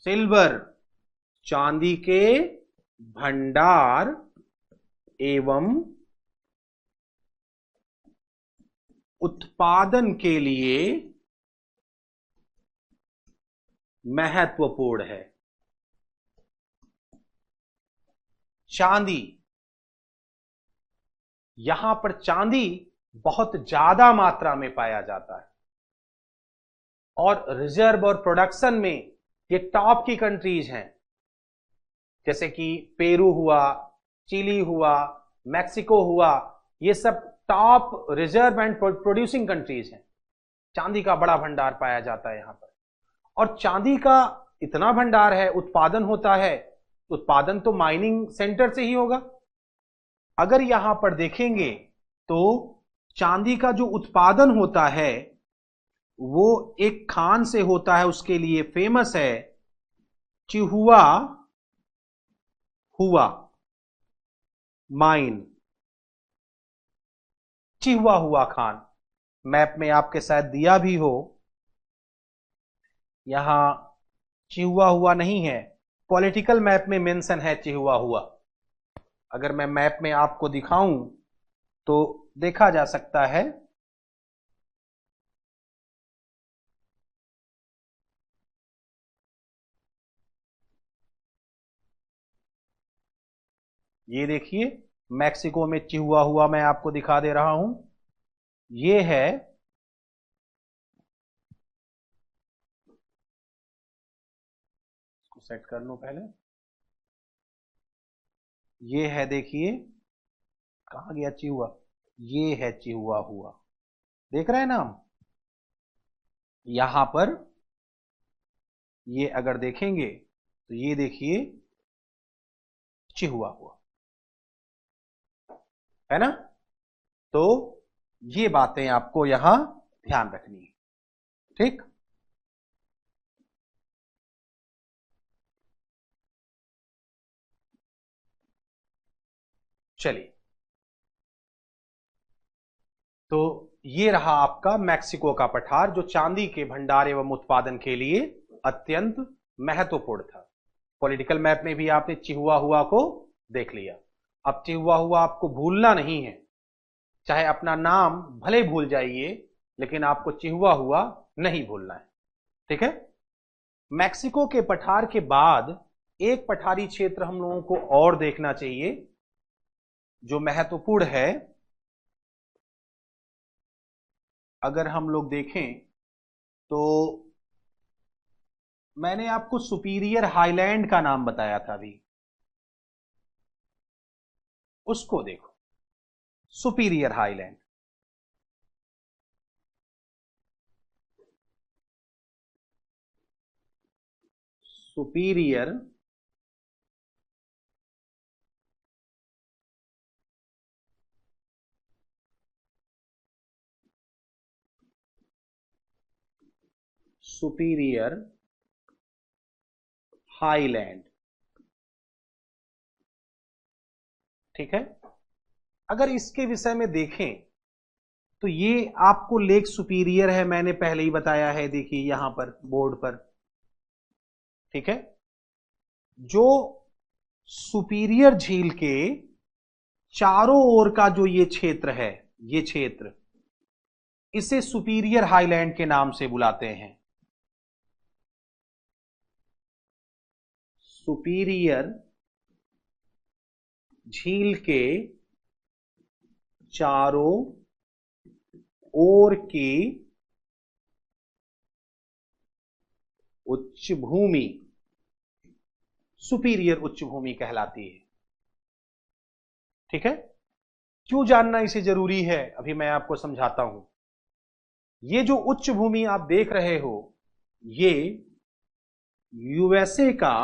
सिल्वर, चांदी के भंडार एवं उत्पादन के लिए महत्वपूर्ण है। चांदी, यहां पर चांदी बहुत ज्यादा मात्रा में पाया जाता है और रिजर्व और प्रोडक्शन में ये टॉप की कंट्रीज हैं, जैसे कि पेरू हुआ, चिली हुआ, मैक्सिको हुआ, ये सब top reserve and producing countries हैं। चांदी का बड़ा भंडार पाया जाता है यहां पर, और चांदी का इतना भंडार है, उत्पादन होता है, उत्पादन तो माइनिंग सेंटर से ही होगा। अगर यहां पर देखेंगे तो चांदी का जो उत्पादन होता है वो एक खान से होता है, उसके लिए फेमस है चिहुआ हुआ माइन, चिहुआ हुआ खान। मैप में आपके शायद दिया भी हो, यहां चिहुआ हुआ नहीं है, पॉलिटिकल मैप में मेंशन है चिहुआ हुआ। अगर मैं मैप में आपको दिखाऊं तो देखा जा सकता है, ये देखिए मैक्सिको में चिहुआ हुआ मैं आपको दिखा दे रहा हूं, ये है, इसको सेट कर लो पहले, ये है, देखिए कहां गया चिहुआ, ये है चिहुआ हुआ, देख रहे हैं ना हम, यहां पर ये अगर देखेंगे तो ये देखिए चिहुआ हुआ है ना। तो ये बातें आपको यहां ध्यान रखनी है। ठीक, चलिए, तो ये रहा आपका मैक्सिको का पठार, जो चांदी के भंडार एवं उत्पादन के लिए अत्यंत महत्वपूर्ण था। पॉलिटिकल मैप में भी आपने चिहुआ हुआ को देख लिया। अब चिहुआ हुआ आपको भूलना नहीं है, चाहे अपना नाम भले भूल जाइए, लेकिन आपको चिहुआ हुआ नहीं भूलना है। ठीक है, मैक्सिको के पठार के बाद एक पठारी क्षेत्र हम लोगों को और देखना चाहिए जो महत्वपूर्ण है। अगर हम लोग देखें तो मैंने आपको सुपीरियर हाईलैंड का नाम बताया था अभी, उसको देखो, superior highland, superior superior highland, ठीक है। अगर इसके विषय में देखें तो ये आपको लेक सुपीरियर है, मैंने पहले ही बताया है, देखिए यहां पर बोर्ड पर, ठीक है। जो सुपीरियर झील के चारों ओर का जो ये क्षेत्र है, ये क्षेत्र, इसे सुपीरियर हाईलैंड के नाम से बुलाते हैं। सुपीरियर झील के चारों ओर की उच्च भूमि सुपीरियर उच्च भूमि कहलाती है, ठीक है। क्यों जानना इसे जरूरी है, अभी मैं आपको समझाता हूं। ये जो उच्च भूमि आप देख रहे हो, ये यूएसए का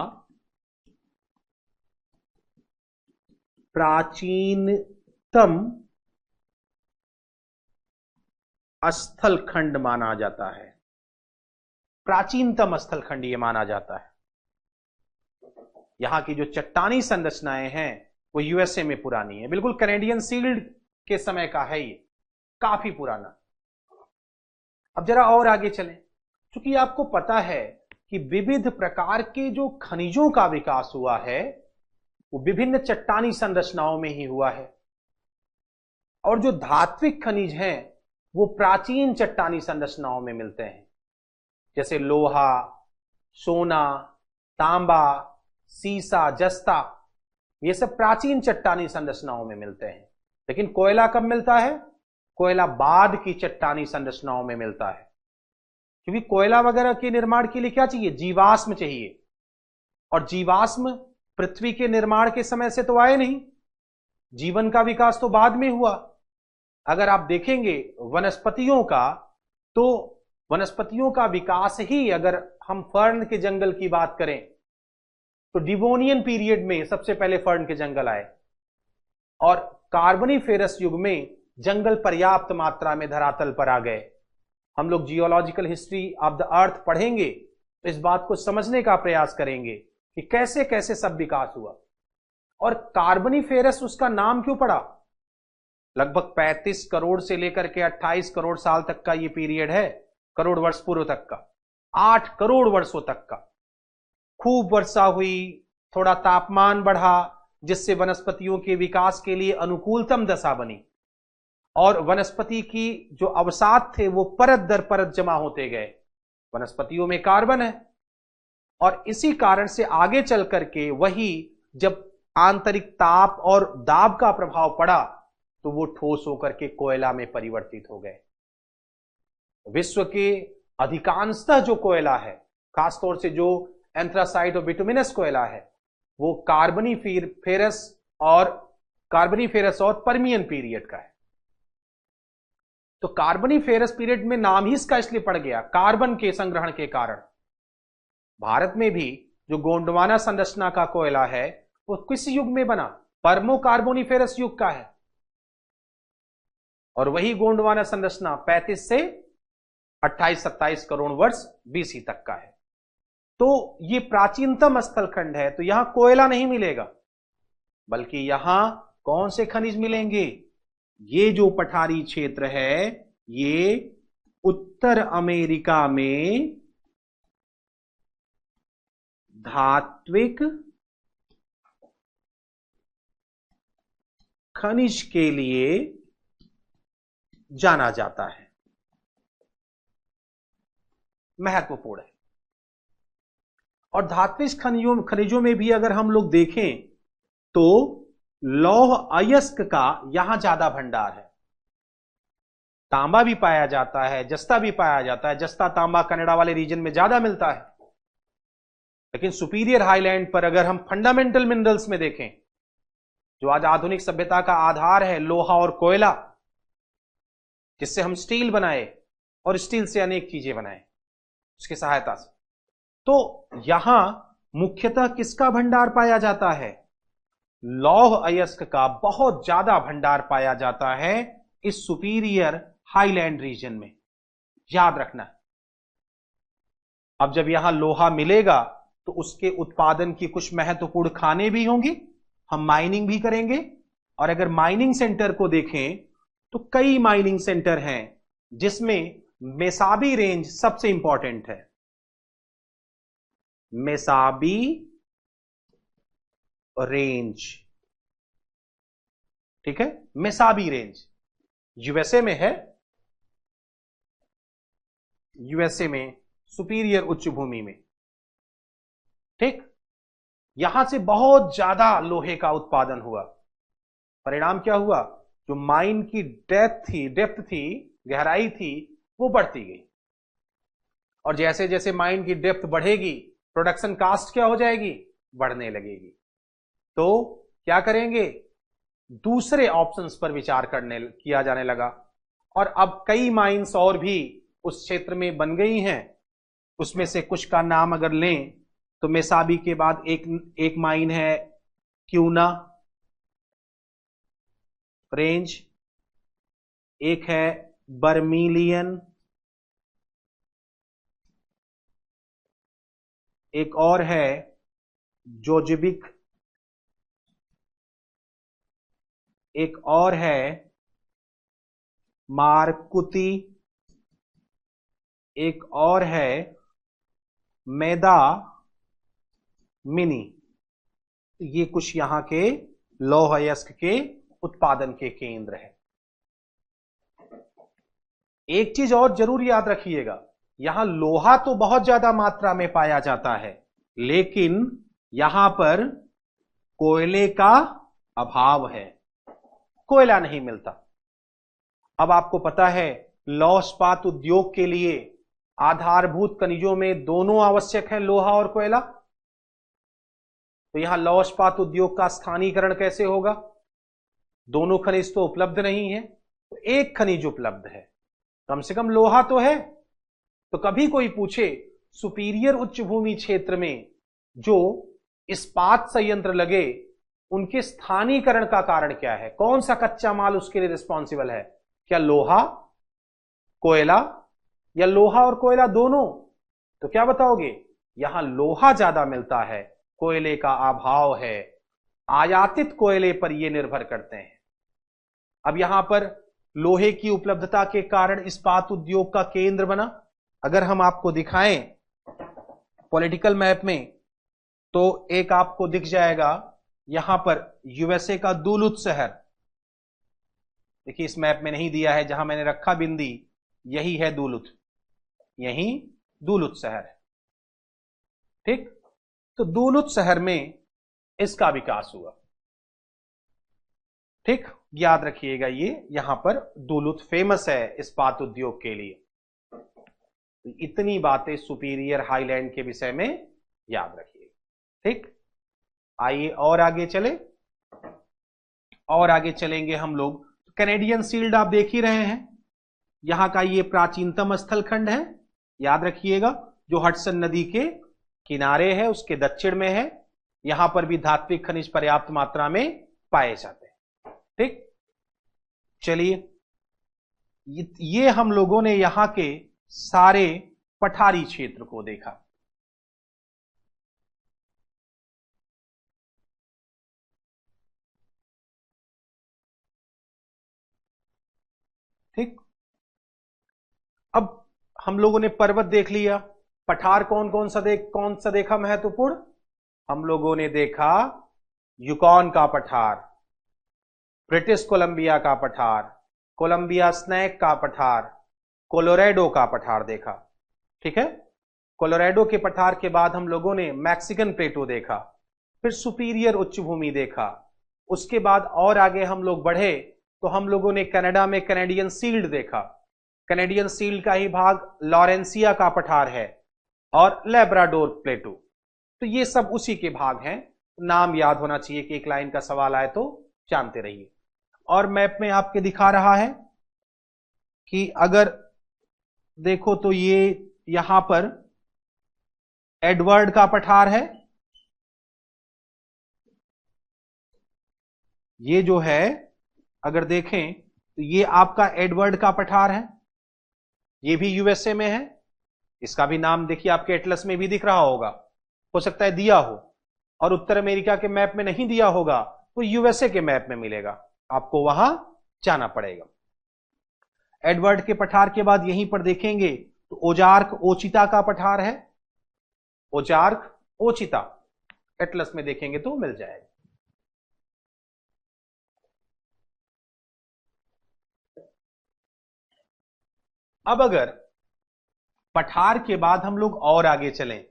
प्राचीनतम स्थल खंड माना जाता है। प्राचीनतम स्थल खंड ये माना जाता है। यहां की जो चट्टानी संरचनाएं हैं वो यूएसए में पुरानी है, बिल्कुल कैनेडियन सील्ड के समय का है ये, काफी पुराना। अब जरा और आगे चलें, क्योंकि आपको पता है कि विविध प्रकार के जो खनिजों का विकास हुआ है वो विभिन्न चट्टानी संरचनाओं में ही हुआ है, और जो धात्विक खनिज हैं वो प्राचीन चट्टानी संरचनाओं में मिलते हैं, जैसे लोहा, सोना, तांबा, सीसा, जस्ता, ये सब प्राचीन चट्टानी संरचनाओं में मिलते हैं। लेकिन कोयला कब मिलता है? कोयला बाद की चट्टानी संरचनाओं में मिलता है, क्योंकि कोयला वगैरह के निर्माण के लिए क्या चाहिए? जीवाश्म चाहिए, और जीवाश्म पृथ्वी के निर्माण के समय से तो आए नहीं, जीवन का विकास तो बाद में हुआ। अगर आप देखेंगे वनस्पतियों का, तो वनस्पतियों का विकास ही, अगर हम फर्न के जंगल की बात करें तो डिवोनियन पीरियड में सबसे पहले फर्न के जंगल आए, और कार्बोनिफेरस युग में जंगल पर्याप्त मात्रा में धरातल पर आ गए। हम लोग geological history of the earth पढ़ेंगे तो इस बात को समझने का प्रयास करेंगे कि कैसे कैसे सब विकास हुआ। और कार्बोनिफेरस उसका नाम क्यों पड़ा? लगभग 35 करोड़ से लेकर के 28 करोड़ साल तक का ये पीरियड है, करोड़ वर्ष पूर्व तक का, 8 करोड़ वर्षों तक का। खूब वर्षा हुई, थोड़ा तापमान बढ़ा, जिससे वनस्पतियों के विकास के लिए अनुकूलतम दशा बनी, और वनस्पति की जो अवसाद थे वो परत दर परत जमा होते गए। वनस्पतियों में कार्बन है, और इसी कारण से आगे चल करके वही जब आंतरिक ताप और दाब का प्रभाव पड़ा तो वो ठोस होकर के कोयला में परिवर्तित हो गए। विश्व के अधिकांशतः जो कोयला है, खासतौर से जो एंथ्रासाइट और बिटुमिनस कोयला है, वो कार्बोनिफेरस और पर्मियन पीरियड का है। तो कार्बोनिफेरस पीरियड में नाम ही इसका इसलिए पड़ गया, कार्बन के संग्रहण के कारण। भारत में भी जो गोंडवाना संरचना का कोयला है वो किस युग में बना? पर्मो कार्बोनिफेरस युग का है, और वही गोंडवाना संरचना 35 से 28-27 करोड़ वर्ष बीसी तक का है। तो ये प्राचीनतम स्थलखंड है, तो यहां कोयला नहीं मिलेगा, बल्कि यहां कौन से खनिज मिलेंगे? ये जो पठारी क्षेत्र है ये उत्तर अमेरिका में धात्विक खनिज के लिए जाना जाता है, महत्वपूर्ण है। और धात्विक खनिजों में भी अगर हम लोग देखें तो लौह अयस्क का यहां ज्यादा भंडार है। तांबा भी पाया जाता है, जस्ता भी पाया जाता है। जस्ता तांबा कनाडा वाले रीजन में ज्यादा मिलता है, लेकिन सुपीरियर हाईलैंड पर अगर हम फंडामेंटल मिनरल्स में देखें, जो आज आधुनिक सभ्यता का आधार है, लोहा और कोयला, जिससे हम स्टील बनाए और स्टील से अनेक चीजें बनाए उसकी सहायता से, तो यहां मुख्यतः किसका भंडार पाया जाता है? लौह अयस्क का बहुत ज्यादा भंडार पाया जाता है इस सुपीरियर हाईलैंड रीजन में, याद रखना। अब जब यहां लोहा मिलेगा तो उसके उत्पादन की कुछ महत्वपूर्ण खानें भी होंगी, हम माइनिंग भी करेंगे और अगर माइनिंग सेंटर को देखें तो कई माइनिंग सेंटर हैं, जिसमें मेसाबी रेंज सबसे इंपॉर्टेंट है। मेसाबी रेंज, ठीक है, मेसाबी रेंज यूएसए में है। यूएसए में सुपीरियर उच्च भूमि में, ठीक। यहां से बहुत ज्यादा लोहे का उत्पादन हुआ। परिणाम क्या हुआ? जो माइन की डेप्थ थी, गहराई थी, वो बढ़ती गई। और जैसे जैसे माइन की डेप्थ बढ़ेगी, प्रोडक्शन कास्ट क्या हो जाएगी? बढ़ने लगेगी। तो क्या करेंगे? दूसरे ऑप्शंस पर विचार किया जाने लगा। और अब कई माइंस और भी उस क्षेत्र में बन गई हैं। उसमें से कुछ का नाम अगर लें तो मेसाबी के बाद एक माइन है क्यूना रेंज, एक है बर्मिलियन, एक और है जोजिबिक, एक और है मारकुती, एक और है मैदा मिनी। ये कुछ यहां के लौह अयस्क के उत्पादन के केंद्र है। एक चीज और जरूर याद रखिएगा, यहां लोहा तो बहुत ज्यादा मात्रा में पाया जाता है, लेकिन यहां पर कोयले का अभाव है, कोयला नहीं मिलता। अब आपको पता है लौह इस्पात उद्योग के लिए आधारभूत खनिजों में दोनों आवश्यक है, लोहा और कोयला। तो यहां लौह इस्पात उद्योग का स्थानीयकरण कैसे होगा? दोनों खनिज तो उपलब्ध नहीं है, तो एक खनिज उपलब्ध है, कम से कम लोहा तो है। तो कभी कोई पूछे सुपीरियर उच्च भूमि क्षेत्र में जो इस्पात संयंत्र लगे, उनके स्थानीयकरण का कारण क्या है? कौन सा कच्चा माल उसके लिए रिस्पॉन्सिबल है? क्या लोहा, कोयला, या लोहा और कोयला दोनों? तो क्या बताओगे? यहां लोहा ज्यादा मिलता है, कोयले का अभाव है। आयातित कोयले पर यह निर्भर करते हैं। अब यहां पर लोहे की उपलब्धता के कारण इस्पात उद्योग का केंद्र बना। अगर हम आपको दिखाएं पॉलिटिकल मैप में, तो एक आपको दिख जाएगा यहां पर यूएसए का दूलुथ शहर। देखिए इस मैप में नहीं दिया है, जहां मैंने रखा बिंदी, यही है दूलुथ, यही दूलुथ शहर है, ठीक। तो दूलुथ शहर में इसका विकास हुआ, ठीक। याद रखिएगा, ये यहां पर दूलुथ फेमस है इस्पात उद्योग के लिए। तो इतनी बातें सुपीरियर हाईलैंड के विषय में याद रखिएगा, ठीक। आइए और आगे चले, और आगे चलेंगे हम लोग। कैनेडियन शील्ड आप देख ही रहे हैं, यहां का ये प्राचीनतम स्थलखंड है, याद रखिएगा, जो हडसन नदी के किनारे है, उसके दक्षिण में है। यहां पर भी धात्विक खनिज पर्याप्त मात्रा में पाए जाते हैं, ठीक। चलिए, ये हम लोगों ने यहां के सारे पठारी क्षेत्र को देखा। ठीक, अब हम लोगों ने पर्वत देख लिया। पठार कौन सा देखा महत्वपूर्ण? हम लोगों ने देखा यूकॉन का पठार, ब्रिटिश कोलंबिया का पठार, कोलंबिया स्नैक का पठार, कोलोराडो का पठार देखा, ठीक है। कोलोराडो के पठार के बाद हम लोगों ने मैक्सिकन प्लेटो देखा, फिर सुपीरियर उच्च भूमि देखा। उसके बाद और आगे हम लोग बढ़े तो हम लोगों ने कनाडा में कैनेडियन शील्ड देखा। कैनेडियन शील्ड का ही भाग लॉरेंसिया का पठार है और लेब्राडोर प्लेटो। तो ये सब उसी के भाग हैं। नाम याद होना चाहिए कि एक लाइन का सवाल आए तो जानते रहिए। और मैप में आपके दिखा रहा है कि अगर देखो तो ये यहां पर एडवर्ड का पठार है, ये जो है अगर देखें तो ये आपका एडवर्ड का पठार है, ये भी यूएसए में है। इसका भी नाम देखिए आपके एटलस में भी दिख रहा होगा, हो सकता है दिया हो, और उत्तर अमेरिका के मैप में नहीं दिया होगा तो यूएसए के मैप में मिलेगा, आपको वहां जाना पड़ेगा। एडवर्ड के पठार के बाद यहीं पर देखेंगे तो ओजार्क ओचिता का पठार है, ओजार्क ओचिता एटलस में देखेंगे तो मिल जाएगा। अब अगर पठार के बाद हम लोग और आगे चलें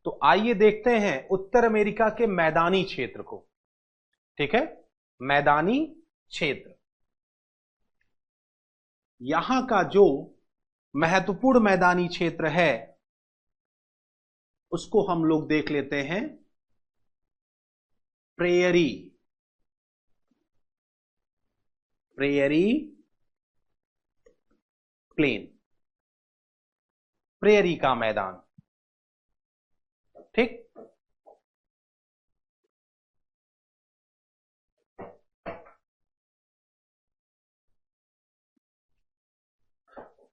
तो आइए देखते हैं उत्तर अमेरिका के मैदानी क्षेत्र को। ठीक है, मैदानी क्षेत्र, यहां का जो महत्वपूर्ण मैदानी क्षेत्र है उसको हम लोग देख लेते हैं प्रेयरी, प्रेयरी प्लेन, प्रेयरी का मैदान। ठीक,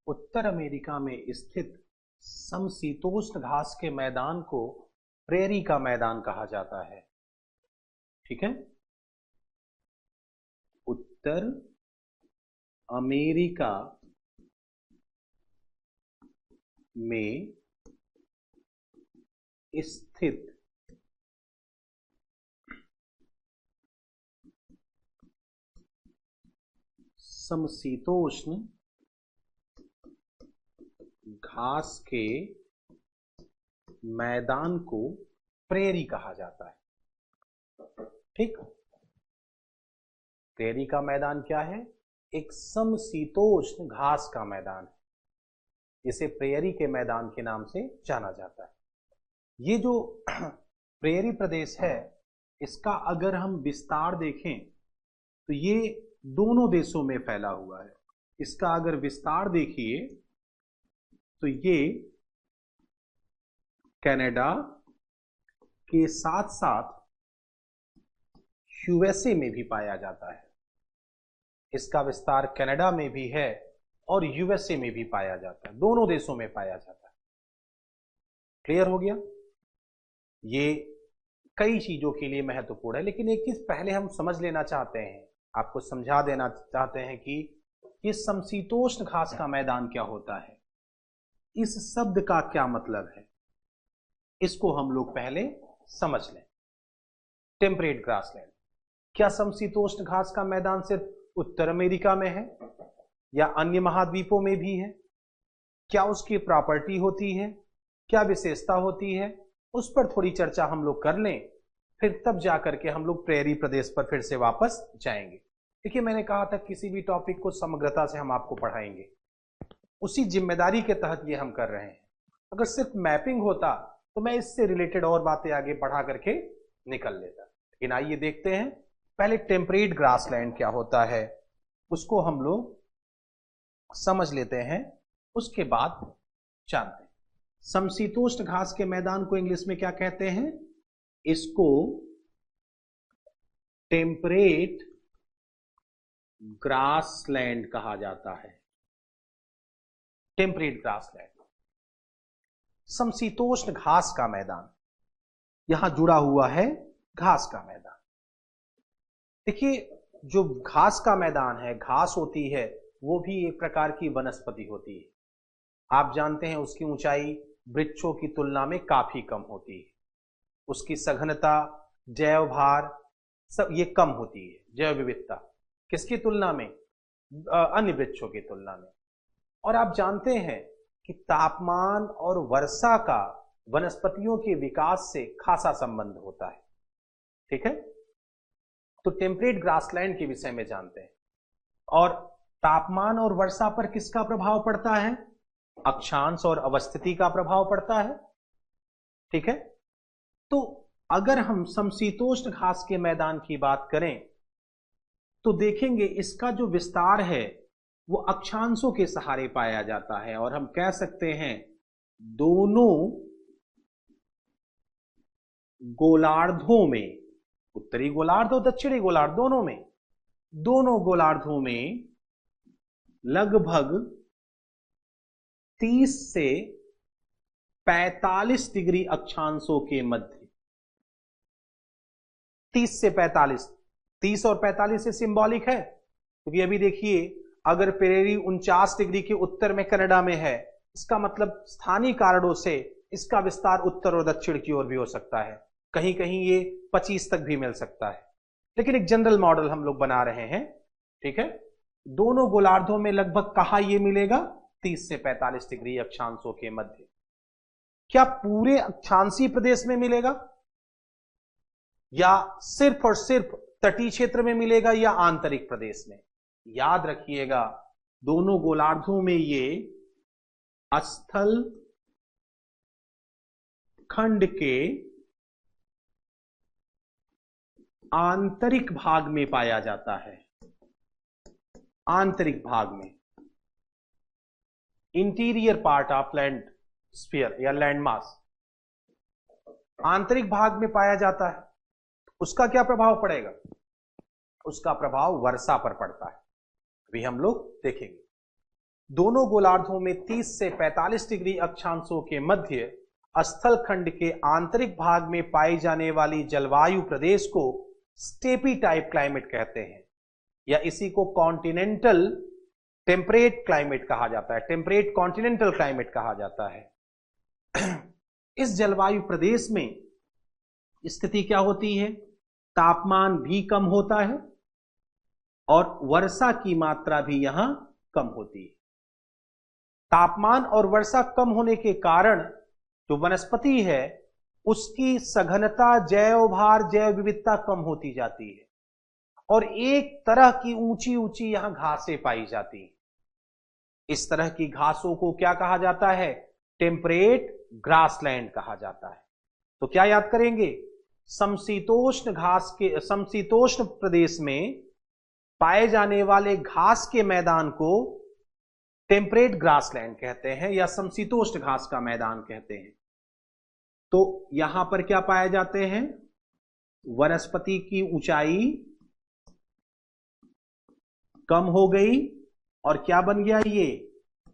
उत्तर अमेरिका में स्थित समशीतोष्ण घास के मैदान को प्रेयरी का मैदान कहा जाता है। ठीक है, उत्तर अमेरिका में स्थित समशीतोष्ण घास के मैदान को प्रेयरी कहा जाता है। ठीक, प्रेयरी का मैदान क्या है? एक समशीतोष्ण घास का मैदान है, इसे प्रेयरी के मैदान के नाम से जाना जाता है। ये जो प्रेयरी प्रदेश है इसका अगर हम विस्तार देखें तो ये दोनों देशों में फैला हुआ है। इसका अगर विस्तार देखिए तो ये कनाडा के साथ साथ यूएसए में भी पाया जाता है। इसका विस्तार कनाडा में भी है और यूएसए में भी पाया जाता है, दोनों देशों में पाया जाता है। क्लियर हो गया? ये कई चीजों के लिए महत्वपूर्ण है, लेकिन एक चीज पहले हम समझ लेना चाहते हैं, आपको समझा देना चाहते हैं कि ये समशीतोष्ण घास का मैदान क्या होता है, इस शब्द का क्या मतलब है, इसको हम लोग पहले समझ लें। टेम्परेट ग्रासलैंड, क्या समशीतोष्ण घास का मैदान सिर्फ उत्तर अमेरिका में है या अन्य महाद्वीपों में भी है? क्या उसकी प्रॉपर्टी होती है, क्या विशेषता होती है, उस पर थोड़ी चर्चा हम लोग कर लें, फिर तब जाकर के हम लोग प्रेयरी प्रदेश पर फिर से वापस जाएंगे। देखिए, मैंने कहा था किसी भी टॉपिक को समग्रता से हम आपको पढ़ाएंगे, उसी जिम्मेदारी के तहत ये हम कर रहे हैं। अगर सिर्फ मैपिंग होता तो मैं इससे रिलेटेड और बातें आगे बढ़ा करके निकल लेता, लेकिन आइए देखते हैं पहले टेम्परेट ग्रासलैंड क्या होता है, उसको हम लोग समझ लेते हैं, उसके बाद जानते हैं। समशीतोष्ण घास के मैदान को इंग्लिश में क्या कहते हैं? इसको टेम्परेट ग्रासलैंड कहा जाता है। टेम्परेट ग्रासलैंड, समशीतोष्ण घास का मैदान, यहां जुड़ा हुआ है घास का मैदान। देखिए, जो घास का मैदान है, घास होती है वो भी एक प्रकार की वनस्पति होती है। आप जानते हैं उसकी ऊंचाई वृक्षों की तुलना में काफी कम होती है, उसकी सघनता, जैव भार सब ये कम होती है, जैव विविधता किसकी तुलना में? अन्य वृक्षों की तुलना में। और आप जानते हैं कि तापमान और वर्षा का वनस्पतियों के विकास से खासा संबंध होता है। ठीक है, तो टेम्परेट ग्रासलैंड के विषय में जानते हैं। और तापमान और वर्षा पर किसका प्रभाव पड़ता है? अक्षांश और अवस्थिति का प्रभाव पड़ता है। ठीक है, तो अगर हम समशीतोष्ण घास के मैदान की बात करें तो देखेंगे इसका जो विस्तार है वो अक्षांशों के सहारे पाया जाता है, और हम कह सकते हैं दोनों गोलार्धों में, उत्तरी गोलार्ध और दक्षिणी गोलार्ध दोनों में, दोनों गोलार्धों में लगभग 30 से 45 डिग्री अक्षांशों के मध्य 30 से 45, 30 और 45 से सिंबॉलिक है, क्योंकि अभी देखिए अगर प्रेयरी 49 डिग्री के उत्तर में कनाडा में है, इसका मतलब स्थानीय कारणों से इसका विस्तार उत्तर और दक्षिण की ओर भी हो सकता है, कहीं कहीं ये 25 तक भी मिल सकता है, लेकिन एक जनरल मॉडल हम लोग बना रहे हैं। ठीक है, दोनों गोलार्धों में लगभग कहां ये मिलेगा, 30 से 45 डिग्री अक्षांशों के मध्य। क्या पूरे अक्षांशीय प्रदेश में मिलेगा या सिर्फ और सिर्फ तटीय क्षेत्र में मिलेगा या आंतरिक प्रदेश में? याद रखिएगा, दोनों गोलार्धों में ये स्थल खंड के आंतरिक भाग में पाया जाता है, आंतरिक भाग में, interior part of land sphere या लैंड मास, आंतरिक भाग में पाया जाता है। उसका क्या प्रभाव पड़ेगा? उसका प्रभाव वर्षा पर पड़ता है, अभी हम लोग देखेंगे। दोनों गोलार्धों में 30 से 45 डिग्री अक्षांशों के मध्य स्थल खंड के आंतरिक भाग में पाई जाने वाली जलवायु प्रदेश को स्टेपी टाइप क्लाइमेट कहते हैं, या इसी को कॉन्टिनेंटल टेम्परेट क्लाइमेट कहा जाता है, टेम्परेट कॉन्टिनेंटल क्लाइमेट कहा जाता है। इस जलवायु प्रदेश में स्थिति क्या होती है? तापमान भी कम होता है और वर्षा की मात्रा भी यहां कम होती है। तापमान और वर्षा कम होने के कारण जो वनस्पति है उसकी सघनता, जैव भार, जैव विविधता कम होती जाती है और एक तरह की ऊंची ऊंची यहां घासें पाई जाती हैं। इस तरह की घासों को क्या कहा जाता है? टेम्परेट ग्रासलैंड कहा जाता है। तो क्या याद करेंगे? समशीतोष्ण प्रदेश में पाए जाने वाले घास के मैदान को टेम्परेट ग्रासलैंड कहते हैं या समशीतोष्ण घास का मैदान कहते हैं। तो यहां पर क्या पाए जाते हैं? वनस्पति की ऊंचाई कम हो गई और क्या बन गया? ये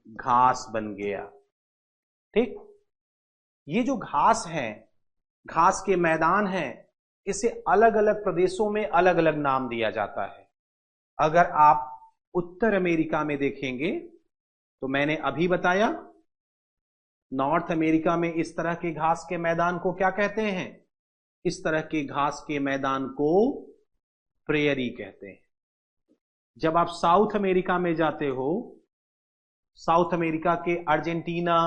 घास बन गया। ठीक, ये जो घास है, घास के मैदान हैं, इसे अलग अलग प्रदेशों में अलग अलग नाम दिया जाता है। अगर आप उत्तर अमेरिका में देखेंगे तो मैंने अभी बताया, नॉर्थ अमेरिका में इस तरह के घास के मैदान को क्या कहते हैं? इस तरह के घास के मैदान को प्रेयरी कहते हैं। जब आप साउथ अमेरिका में जाते हो, साउथ अमेरिका के अर्जेंटीना,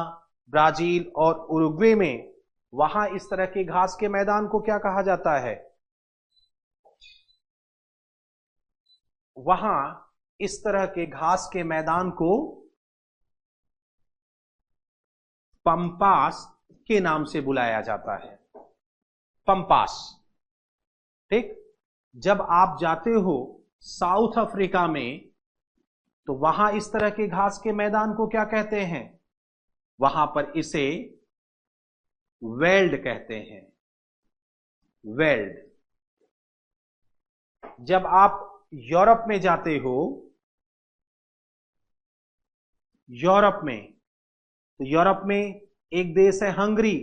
ब्राजील और उरुग्वे में, वहां इस तरह के घास के मैदान को क्या कहा जाता है? वहां इस तरह के घास के मैदान को पंपास के नाम से बुलाया जाता है। पंपास। ठीक, जब आप जाते हो साउथ अफ्रीका में तो वहां इस तरह के घास के मैदान को क्या कहते हैं? वहां पर इसे वेल्ड कहते हैं, वेल्ड। जब आप यूरोप में जाते हो, यूरोप में, तो यूरोप में एक देश है हंगरी,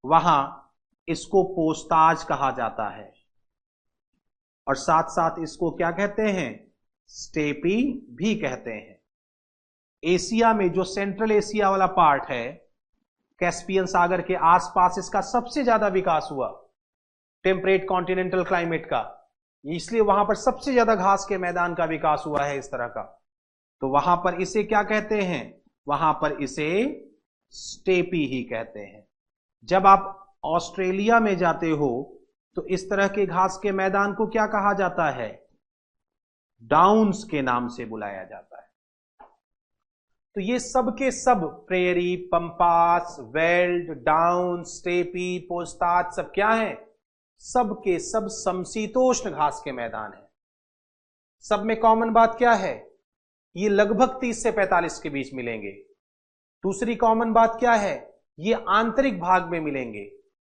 वहां इसको पोस्ताज कहा जाता है और साथ साथ इसको क्या कहते हैं? स्टेपी भी कहते हैं। एशिया में जो सेंट्रल एशिया वाला पार्ट है, कैस्पियन सागर के आसपास, इसका सबसे ज्यादा विकास हुआ टेम्परेट कॉन्टिनेंटल क्लाइमेट का, इसलिए वहां पर सबसे ज्यादा घास के मैदान का विकास हुआ है इस तरह का। तो वहां पर इसे क्या कहते हैं? वहां पर इसे स्टेपी ही कहते हैं। जब आप ऑस्ट्रेलिया में जाते हो तो इस तरह के घास के मैदान को क्या कहा जाता है? डाउन्स के नाम से बुलाया जाता है। तो ये सब के सब, prairie, pampas, veld, down, steppe, पोस्ताज, सब क्या है? सब के सब समशीतोष्ण घास के मैदान है। सब में कॉमन बात क्या है? ये लगभग 30 से 45 के बीच मिलेंगे। दूसरी कॉमन बात क्या है? ये आंतरिक भाग में मिलेंगे।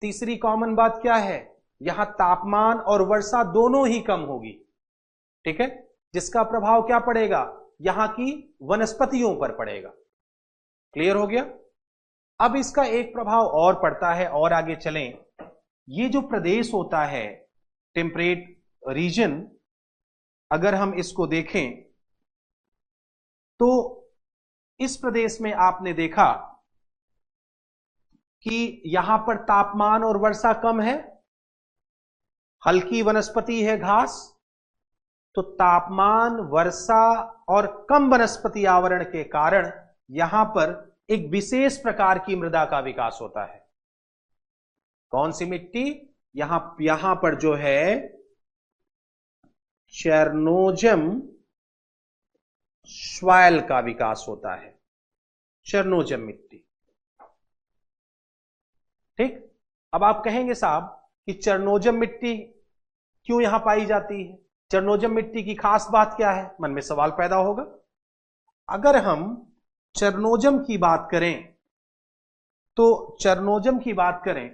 तीसरी कॉमन बात क्या है? यहां तापमान और वर्षा दोनों ही कम होगी। ठीक है, जिसका प्रभाव क्या पड़ेगा? यहां की वनस्पतियों पर पड़ेगा। क्लियर हो गया? अब इसका एक प्रभाव और पड़ता है, और आगे चलें। ये जो प्रदेश होता है टेम्परेट रीजन, अगर हम इसको देखें तो इस प्रदेश में आपने देखा कि यहां पर तापमान और वर्षा कम है, हल्की वनस्पति है, घास। तो तापमान, वर्षा और कम वनस्पति आवरण के कारण यहां पर एक विशेष प्रकार की मृदा का विकास होता है। कौन सी मिट्टी? यहां पर जो है चेरनोजम स्वाइल का विकास होता है, चेरनोजम मिट्टी। ठीक। अब आप कहेंगे साहब कि चेरनोजम मिट्टी क्यों यहां पाई जाती है, चेरनोजम मिट्टी की खास बात क्या है? मन में सवाल पैदा होगा। अगर हम चेरनोजम की बात करें तो चेरनोजम की बात करें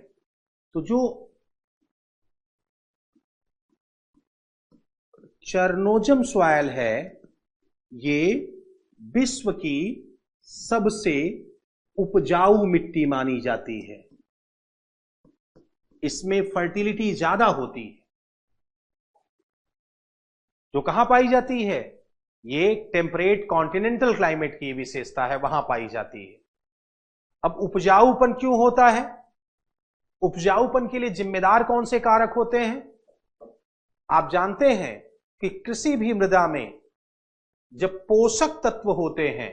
तो जो चेरनोजम सॉइल है ये विश्व की सबसे उपजाऊ मिट्टी मानी जाती है। इसमें फर्टिलिटी ज्यादा होती है। जो कहां पाई जाती है? ये टेम्परेट कॉन्टिनेंटल क्लाइमेट की विशेषता है, वहां पाई जाती है। अब उपजाऊपन क्यों होता है? उपजाऊपन के लिए जिम्मेदार कौन से कारक होते हैं? आप जानते हैं कि किसी भी मृदा में जब पोषक तत्व होते हैं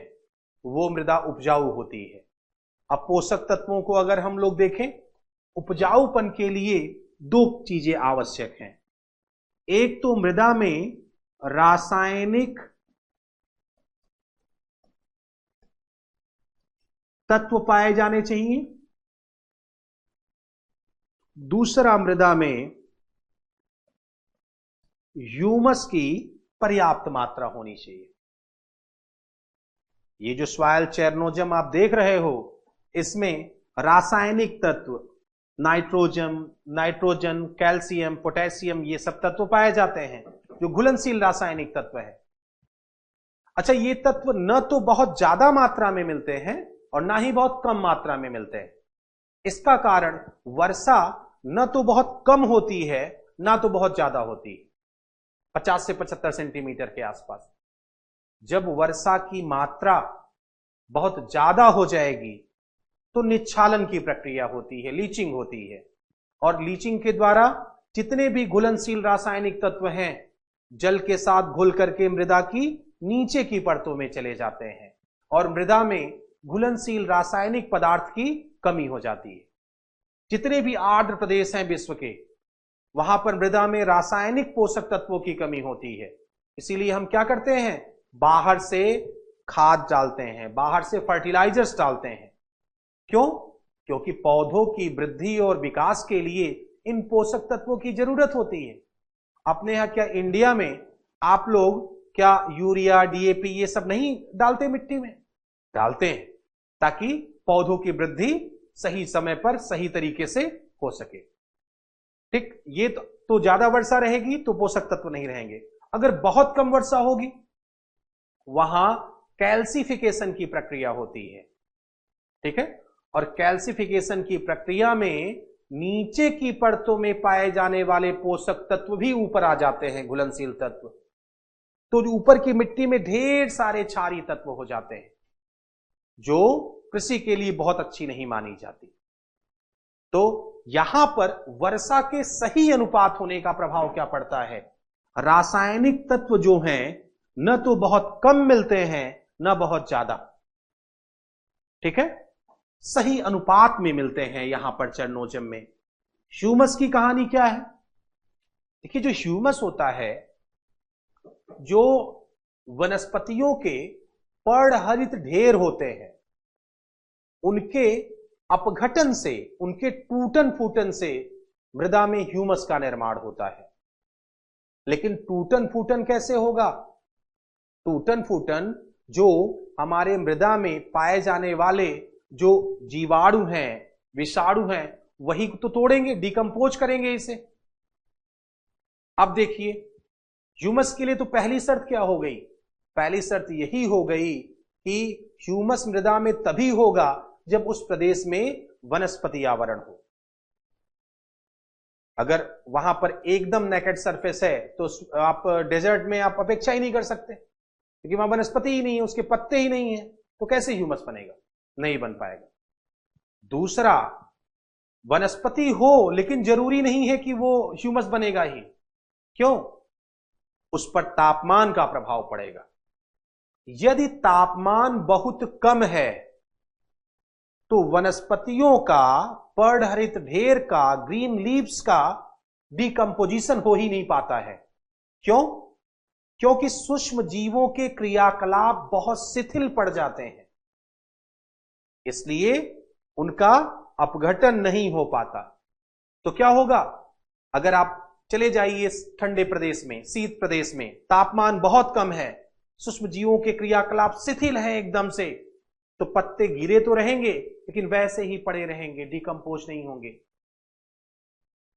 वो मृदा उपजाऊ होती है। अब पोषक तत्वों को अगर हम लोग देखें, उपजाऊपन के लिए दो चीजें आवश्यक हैं। एक तो मृदा में रासायनिक तत्व पाए जाने चाहिए, दूसरा मृदा में ह्यूमस की पर्याप्त मात्रा होनी चाहिए। ये जो सॉइल चेरनोजम आप देख रहे हो, इसमें रासायनिक तत्व नाइट्रोजन, कैल्शियम, पोटेशियम, ये सब तत्व पाए जाते हैं जो घुलनशील रासायनिक तत्व है। अच्छा, ये तत्व न तो बहुत ज्यादा मात्रा में मिलते हैं और ना ही बहुत कम मात्रा में मिलते हैं। इसका कारण वर्षा न तो बहुत कम होती है ना तो बहुत ज्यादा होती है, 50 से 75 सेंटीमीटर के आसपास। जब वर्षा की मात्रा बहुत ज्यादा हो जाएगी तो निच्छालन की प्रक्रिया होती है, लीचिंग होती है, और लीचिंग के द्वारा जितने भी घुलनशील रासायनिक तत्व हैं जल के साथ घुल करके मृदा की नीचे की परतों में चले जाते हैं और मृदा में घुलनशील रासायनिक पदार्थ की कमी हो जाती है। जितने भी आर्द्र प्रदेश हैं विश्व के, वहां पर मृदा में रासायनिक पोषक तत्वों की कमी होती है। इसीलिए हम क्या करते हैं? बाहर से खाद डालते हैं, बाहर से फर्टिलाइजर्स डालते हैं। क्यों? क्योंकि पौधों की वृद्धि और विकास के लिए इन पोषक तत्वों की जरूरत होती है। अपने यहां क्या इंडिया में आप लोग क्या यूरिया, डीएपी ये सब नहीं डालते मिट्टी में? डालते हैं ताकि पौधों की वृद्धि सही समय पर सही तरीके से हो सके। ठीक। ये तो ज्यादा वर्षा रहेगी तो पोषक तत्व नहीं रहेंगे। अगर बहुत कम वर्षा होगी, वहां कैल्सिफिकेशन की प्रक्रिया होती है। ठीक है। और कैल्सिफिकेशन की प्रक्रिया में नीचे की परतों में पाए जाने वाले पोषक तत्व भी ऊपर आ जाते हैं, घुलनशील तत्व। तो ऊपर की मिट्टी में ढेर सारे क्षारीय तत्व हो जाते हैं जो कृषि के लिए बहुत अच्छी नहीं मानी जाती। तो यहां पर वर्षा के सही अनुपात होने का प्रभाव क्या पड़ता है? रासायनिक तत्व जो हैं न तो बहुत कम मिलते हैं न बहुत ज्यादा। ठीक है। सही अनुपात में मिलते हैं यहां पर चेरनोजम में। ह्यूमस की कहानी क्या है? देखिए, जो ह्यूमस होता है, जो वनस्पतियों के पर्णहरित ढेर होते हैं, उनके अपघटन से, उनके टूटन फूटन से मृदा में ह्यूमस का निर्माण होता है। लेकिन टूटन फूटन कैसे होगा? टूटन फूटन जो हमारे मृदा में पाए जाने वाले जो जीवाणु हैं, विषाणु हैं, वही तो तोड़ेंगे, डिकम्पोज करेंगे इसे। अब देखिए, ह्यूमस के लिए तो पहली शर्त क्या हो गई? पहली शर्त यही हो गई कि ह्यूमस मृदा में तभी होगा जब उस प्रदेश में वनस्पति आवरण हो। अगर वहां पर एकदम नेकेड सरफेस है तो आप डेजर्ट में आप अपेक्षा ही नहीं कर सकते, क्योंकि वहां वनस्पति ही नहीं है, उसके पत्ते ही नहीं है, तो कैसे ह्यूमस बनेगा? नहीं बन पाएगा। दूसरा, वनस्पति हो लेकिन जरूरी नहीं है कि वो ह्यूमस बनेगा ही। क्यों? उस पर तापमान का प्रभाव पड़ेगा। यदि तापमान बहुत कम है तो वनस्पतियों का, पर्णहरित ढेर का, ग्रीन लीव्स का डिकम्पोजिशन हो ही नहीं पाता है। क्यों? क्योंकि सूक्ष्म जीवों के क्रियाकलाप बहुत शिथिल पड़ जाते हैं, इसलिए उनका अपघटन नहीं हो पाता। तो क्या होगा? अगर आप चले जाइए ठंडे प्रदेश में, शीत प्रदेश में, तापमान बहुत कम है, सूक्ष्म जीवों के क्रियाकलाप शिथिल हैं एकदम से, तो पत्ते गिरे तो रहेंगे लेकिन वैसे ही पड़े रहेंगे, डिकम्पोज नहीं होंगे।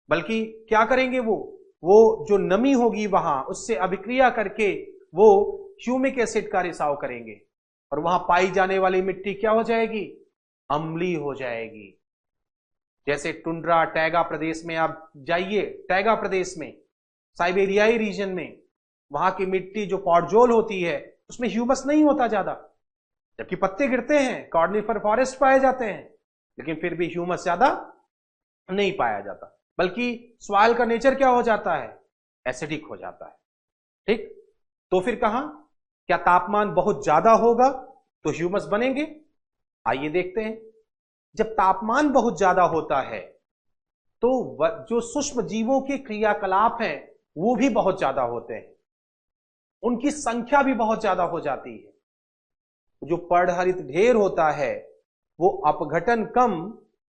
बल्कि क्या करेंगे? वो जो नमी होगी वहां, उससे अभिक्रिया करके वो ह्यूमिक एसिड का रिसाव करेंगे, और वहां पाई जाने वाली मिट्टी क्या हो जाएगी? अम्लीय हो जाएगी। जैसे टुंड्रा, टैगा प्रदेश में आप जाइए, टैगा प्रदेश में, साइबेरियाई रीजन में, वहां की मिट्टी जो पॉडजोल होती है उसमें ह्यूमस नहीं होता ज्यादा, जबकि पत्ते गिरते हैं, कॉर्निफर फॉरेस्ट पाए जाते हैं, लेकिन फिर भी ह्यूमस ज्यादा नहीं पाया जाता, बल्कि सॉइल का नेचर क्या हो जाता है? एसिडिक हो जाता है। ठीक, तो फिर कहां, क्या तापमान बहुत ज्यादा होगा तो ह्यूमस बनेंगे? आइए देखते हैं। जब तापमान बहुत ज्यादा होता है तो जो सूक्ष्म जीवों के क्रियाकलाप हैं वो भी बहुत ज्यादा होते हैं, उनकी संख्या भी बहुत ज्यादा हो जाती है। जो पर्णहरित ढेर होता है वो अपघटन कम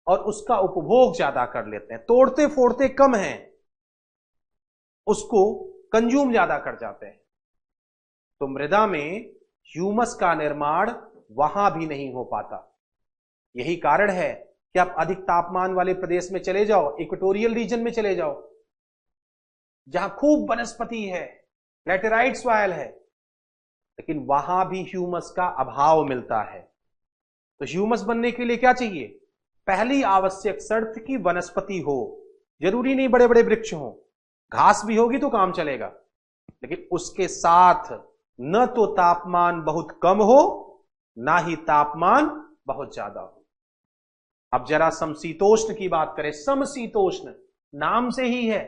और उसका उपभोग ज्यादा कर लेते हैं, तोड़ते फोड़ते कम हैं, उसको कंज्यूम ज्यादा कर जाते हैं। तो मृदा में ह्यूमस का निर्माण वहां भी नहीं हो पाता। यही कारण है कि आप अधिक तापमान वाले प्रदेश में चले जाओ, इक्वेटोरियल रीजन में चले जाओ, जहां खूब वनस्पति है, लैटेराइट सॉइल है, लेकिन वहां भी ह्यूमस का अभाव मिलता है। तो ह्यूमस बनने के लिए क्या चाहिए? पहली आवश्यक शर्त कि वनस्पति हो, जरूरी नहीं बड़े बड़े वृक्ष हो, घास भी होगी तो काम चलेगा, लेकिन उसके साथ न तो तापमान बहुत कम हो, ना ही तापमान बहुत ज्यादा हो। अब जरा समशीतोष्ण की बात करें। समशीतोष्ण नाम से ही है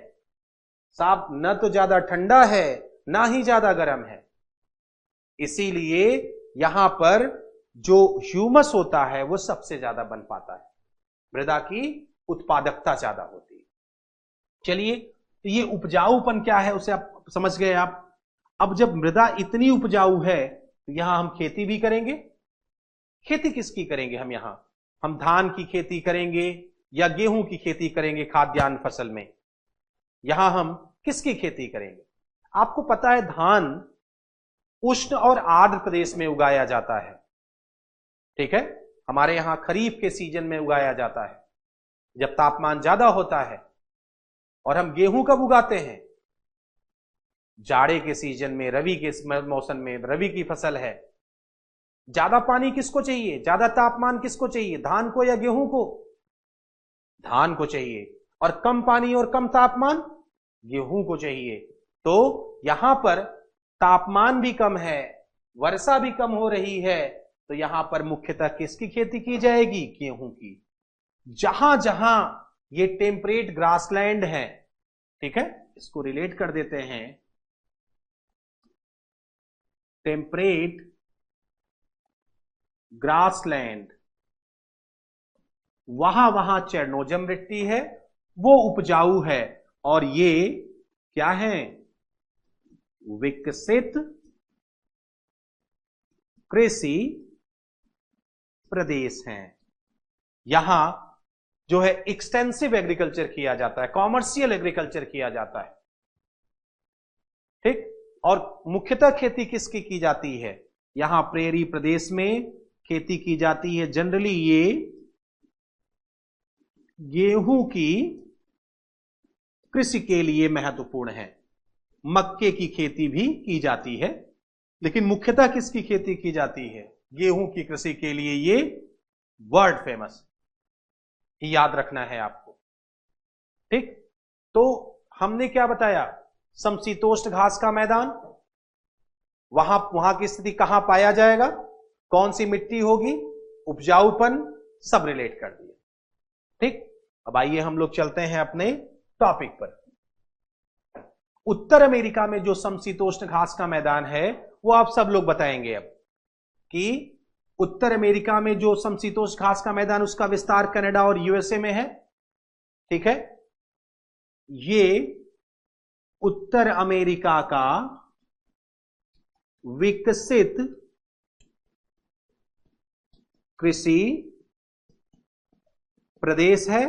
साहब, न तो ज्यादा ठंडा है ना ही ज्यादा गर्म है, इसीलिए यहां पर जो ह्यूमस होता है वो सबसे ज्यादा बन पाता है, मृदा की उत्पादकता ज्यादा होती है। चलिए, तो ये उपजाऊपन क्या है उसे आप समझ गए आप। अब जब मृदा इतनी उपजाऊ है तो यहां हम खेती भी करेंगे। खेती किसकी करेंगे हम? यहां हम धान की खेती करेंगे या गेहूं की खेती करेंगे खाद्यान्न फसल में? यहां हम किसकी खेती करेंगे? आपको पता है धान उष्ण और आर्द्र प्रदेश में उगाया जाता है, ठीक है, हमारे यहां खरीफ के सीजन में उगाया जाता है जब तापमान ज्यादा होता है। और हम गेहूं कब उगाते हैं? जाड़े के सीजन में, रवि के मौसम में, रवि की फसल है। ज्यादा पानी किसको चाहिए? ज्यादा तापमान किसको चाहिए? धान को या गेहूं को? धान को चाहिए। और कम पानी और कम तापमान गेहूं को चाहिए। तो यहां पर तापमान भी कम है, वर्षा भी कम हो रही है, तो यहां पर मुख्यतः किसकी खेती की जाएगी? गेहूं की। जहां जहां ये टेम्परेट ग्रासलैंड है, ठीक है, इसको रिलेट कर देते हैं, टेम्परेट ग्रासलैंड, वहां वहां चेरनोजम मिट्टी है, वो उपजाऊ है, और ये क्या है? विकसित कृषि प्रदेश हैं। यहां जो है एक्सटेंसिव एग्रीकल्चर किया जाता है, कॉमर्शियल एग्रीकल्चर किया जाता है, ठीक। और मुख्यतः खेती किसकी की जाती है? यहां प्रेरी प्रदेश में खेती की जाती है। जनरली ये गेहूं की कृषि के लिए महत्वपूर्ण है। मक्के की खेती भी की जाती है, लेकिन मुख्यतः किसकी खेती की जाती है? गेहूं की कृषि के लिए ये वर्ल्ड फेमस, याद रखना है आपको, ठीक। तो हमने क्या बताया, समशीतोष्ण घास का मैदान, वहां की स्थिति कहां पाया जाएगा, कौन सी मिट्टी होगी, उपजाऊपन, सब रिलेट कर दिया। ठीक, अब आइए हम लोग चलते हैं अपने टॉपिक पर। उत्तर अमेरिका में जो समशीतोष्ण घास का मैदान है वो आप सब लोग बताएंगे अब कि उत्तर अमेरिका में जो समशीतोष्ण घास का मैदान, उसका विस्तार कनाडा और यूएसए में है। ठीक है, ये उत्तर अमेरिका का विकसित कृषि प्रदेश है।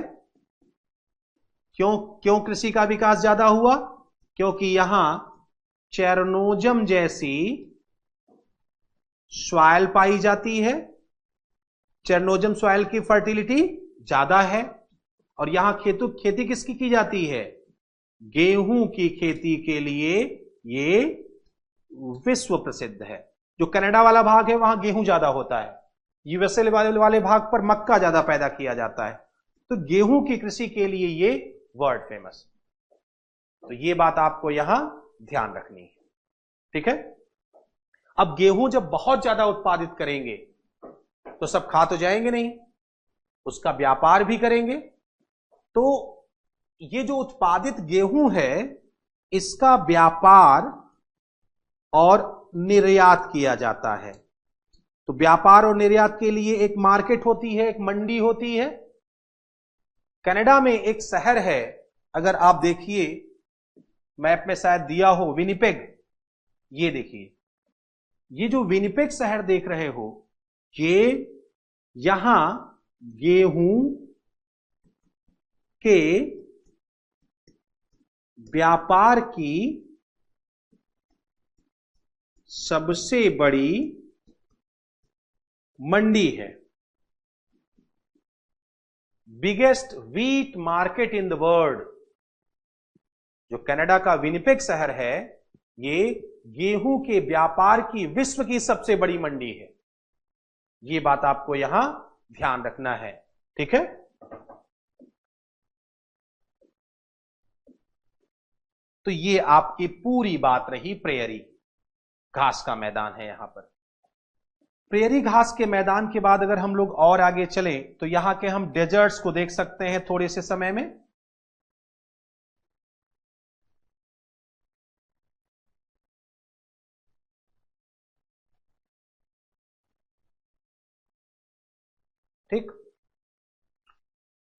क्यों कृषि का विकास ज्यादा हुआ, क्योंकि यहां चेरनोजम जैसी सॉइल पाई जाती है, चेरनोजम सॉइल की फर्टिलिटी ज्यादा है, और यहां खेती किसकी की जाती है, गेहूं की खेती के लिए ये विश्व प्रसिद्ध है। जो कनाडा वाला भाग है वहां गेहूं ज्यादा होता है, यूएसए वाले भाग पर मक्का ज्यादा पैदा किया जाता है, तो गेहूं की कृषि के लिए ये वर्ल्ड फेमस। तो ये बात आपको यहां ध्यान रखनी है। ठीक है, अब गेहूं जब बहुत ज्यादा उत्पादित करेंगे तो सब खा तो जाएंगे नहीं, उसका व्यापार भी करेंगे। तो ये जो उत्पादित गेहूं है इसका व्यापार और निर्यात किया जाता है। तो व्यापार और निर्यात के लिए एक मार्केट होती है, एक मंडी होती है। कनाडा में एक शहर है, अगर आप देखिए मैप में शायद दिया हो, विनिपेग। ये देखिए, ये जो विनिपेग शहर देख रहे हो, ये यहां गेहूं के व्यापार की सबसे बड़ी मंडी है। Biggest wheat market in the world. जो कनाडा का विनिपेग शहर है, ये गेहूं के व्यापार की विश्व की सबसे बड़ी मंडी है। ये बात आपको यहां ध्यान रखना है। ठीक है, तो ये आपकी पूरी बात रही। प्रेयरी घास का मैदान है यहां पर। प्रेयरी घास के मैदान के बाद अगर हम लोग और आगे चलें तो यहां के हम डेजर्ट्स को देख सकते हैं थोड़े से समय में। ठीक,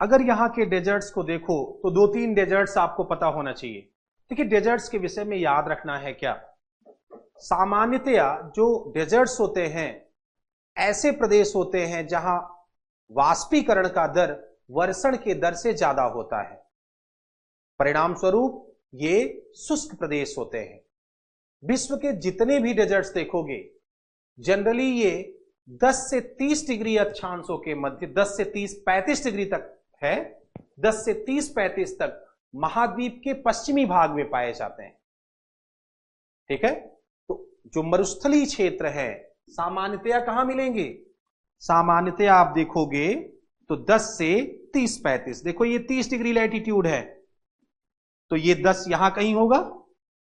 अगर यहां के डेजर्ट्स को देखो तो दो तीन डेजर्ट्स आपको पता होना चाहिए। देखिए, डेजर्ट्स के विषय में याद रखना है क्या, सामान्यतया जो डेजर्ट्स होते हैं ऐसे प्रदेश होते हैं जहां वाष्पीकरण का दर वर्षण के दर से ज्यादा होता है। परिणाम स्वरूप ये शुष्क प्रदेश होते हैं। विश्व के जितने भी डेजर्ट्स देखोगे जनरली ये 10 से 30 डिग्री अक्षांशों के मध्य, 10 से 30-35 डिग्री तक है, 10 से 30-35 तक महाद्वीप के पश्चिमी भाग में पाए जाते हैं। ठीक है, तो जो मरुस्थलीय क्षेत्र है सामान्यतया कहां मिलेंगे, सामान्यतया आप देखोगे तो 10 से 30-35, देखो ये 30 डिग्री लैटिट्यूड है तो ये 10 यहां कहीं होगा।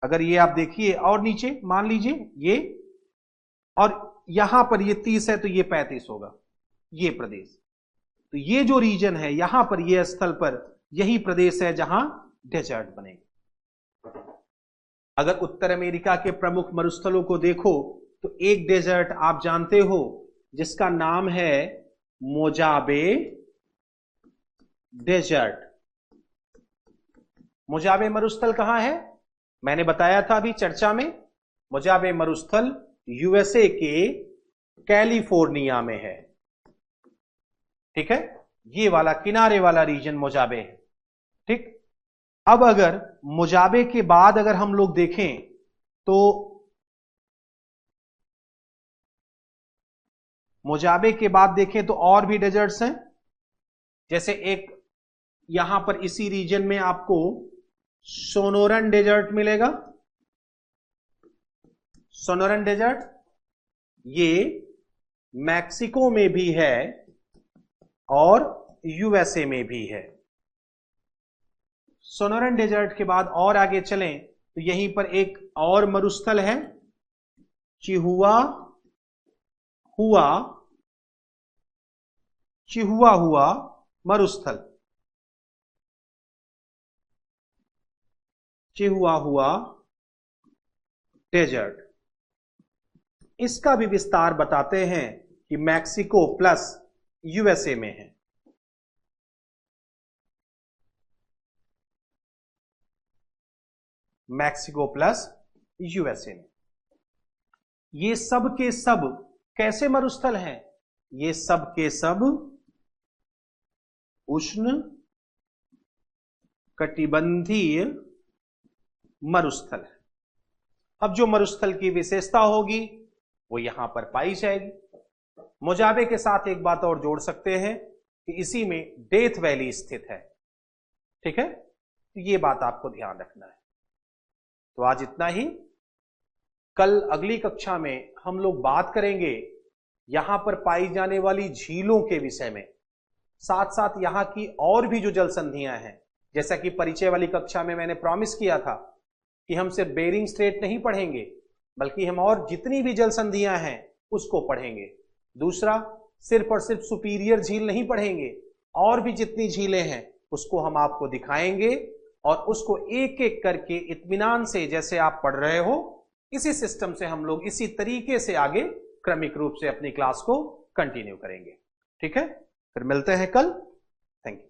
अगर ये आप देखिए और नीचे मान लीजिए ये, और यहां पर ये 30 है तो ये 35 होगा, ये प्रदेश। तो ये जो रीजन है यहां पर, ये स्थल पर यही प्रदेश है जहां डेजर्ट बनेगा। अगर उत्तर अमेरिका के प्रमुख मरुस्थलों को देखो तो एक डेजर्ट आप जानते हो जिसका नाम है मोजाबे डेजर्ट। मोजाबे मरुस्थल कहां है, मैंने बताया था अभी चर्चा में, मोजाबे मरुस्थल यूएसए के कैलिफोर्निया में है। ठीक है, ये वाला किनारे वाला रीजन मोजाबे है। ठीक, अब अगर मोजाबे के बाद अगर हम लोग देखें तो मोजाबे के बाद देखें तो और भी डेजर्ट्स हैं। जैसे एक यहां पर इसी रीजन में आपको सोनोरन डेजर्ट मिलेगा। सोनोरन डेजर्ट ये मैक्सिको में भी है और यूएसए में भी है। सोनोरन डेजर्ट के बाद और आगे चलें तो यहीं पर एक और मरुस्थल है, चिहुआ मरुस्थल, चिहुआ डेजर्ट। इसका भी विस्तार बताते हैं कि मैक्सिको प्लस यूएसए में है। मैक्सिको प्लस यूएसए में ये सब के सब कैसे मरुस्थल हैं? ये सब के सब उष्ण कटिबंधीय मरुस्थल है। अब जो मरुस्थल की विशेषता होगी वो यहां पर पाई जाएगी। मोजाबे के साथ एक बात और जोड़ सकते हैं कि इसी में डेथ वैली स्थित है। ठीक है, तो ये बात आपको ध्यान रखना है। तो आज इतना ही। कल अगली कक्षा में हम लोग बात करेंगे यहां पर पाई जाने वाली झीलों के विषय में, साथ साथ यहां की और भी जो जल संधियां हैं। जैसा कि परिचय वाली कक्षा में मैंने प्रॉमिस किया था कि हम सिर्फ बेरिंग स्ट्रेट नहीं पढ़ेंगे, बल्कि हम और जितनी भी जल संधियां हैं उसको पढ़ेंगे। दूसरा, सिर्फ और सिर्फ सुपीरियर झील नहीं पढ़ेंगे, और भी जितनी झीलें हैं उसको हम आपको दिखाएंगे और उसको एक एक करके इत्मीनान से, जैसे आप पढ़ रहे हो इसी सिस्टम से हम लोग इसी तरीके से आगे क्रमिक रूप से अपनी क्लास को कंटिन्यू करेंगे। ठीक है, फिर मिलते हैं कल। Thank you.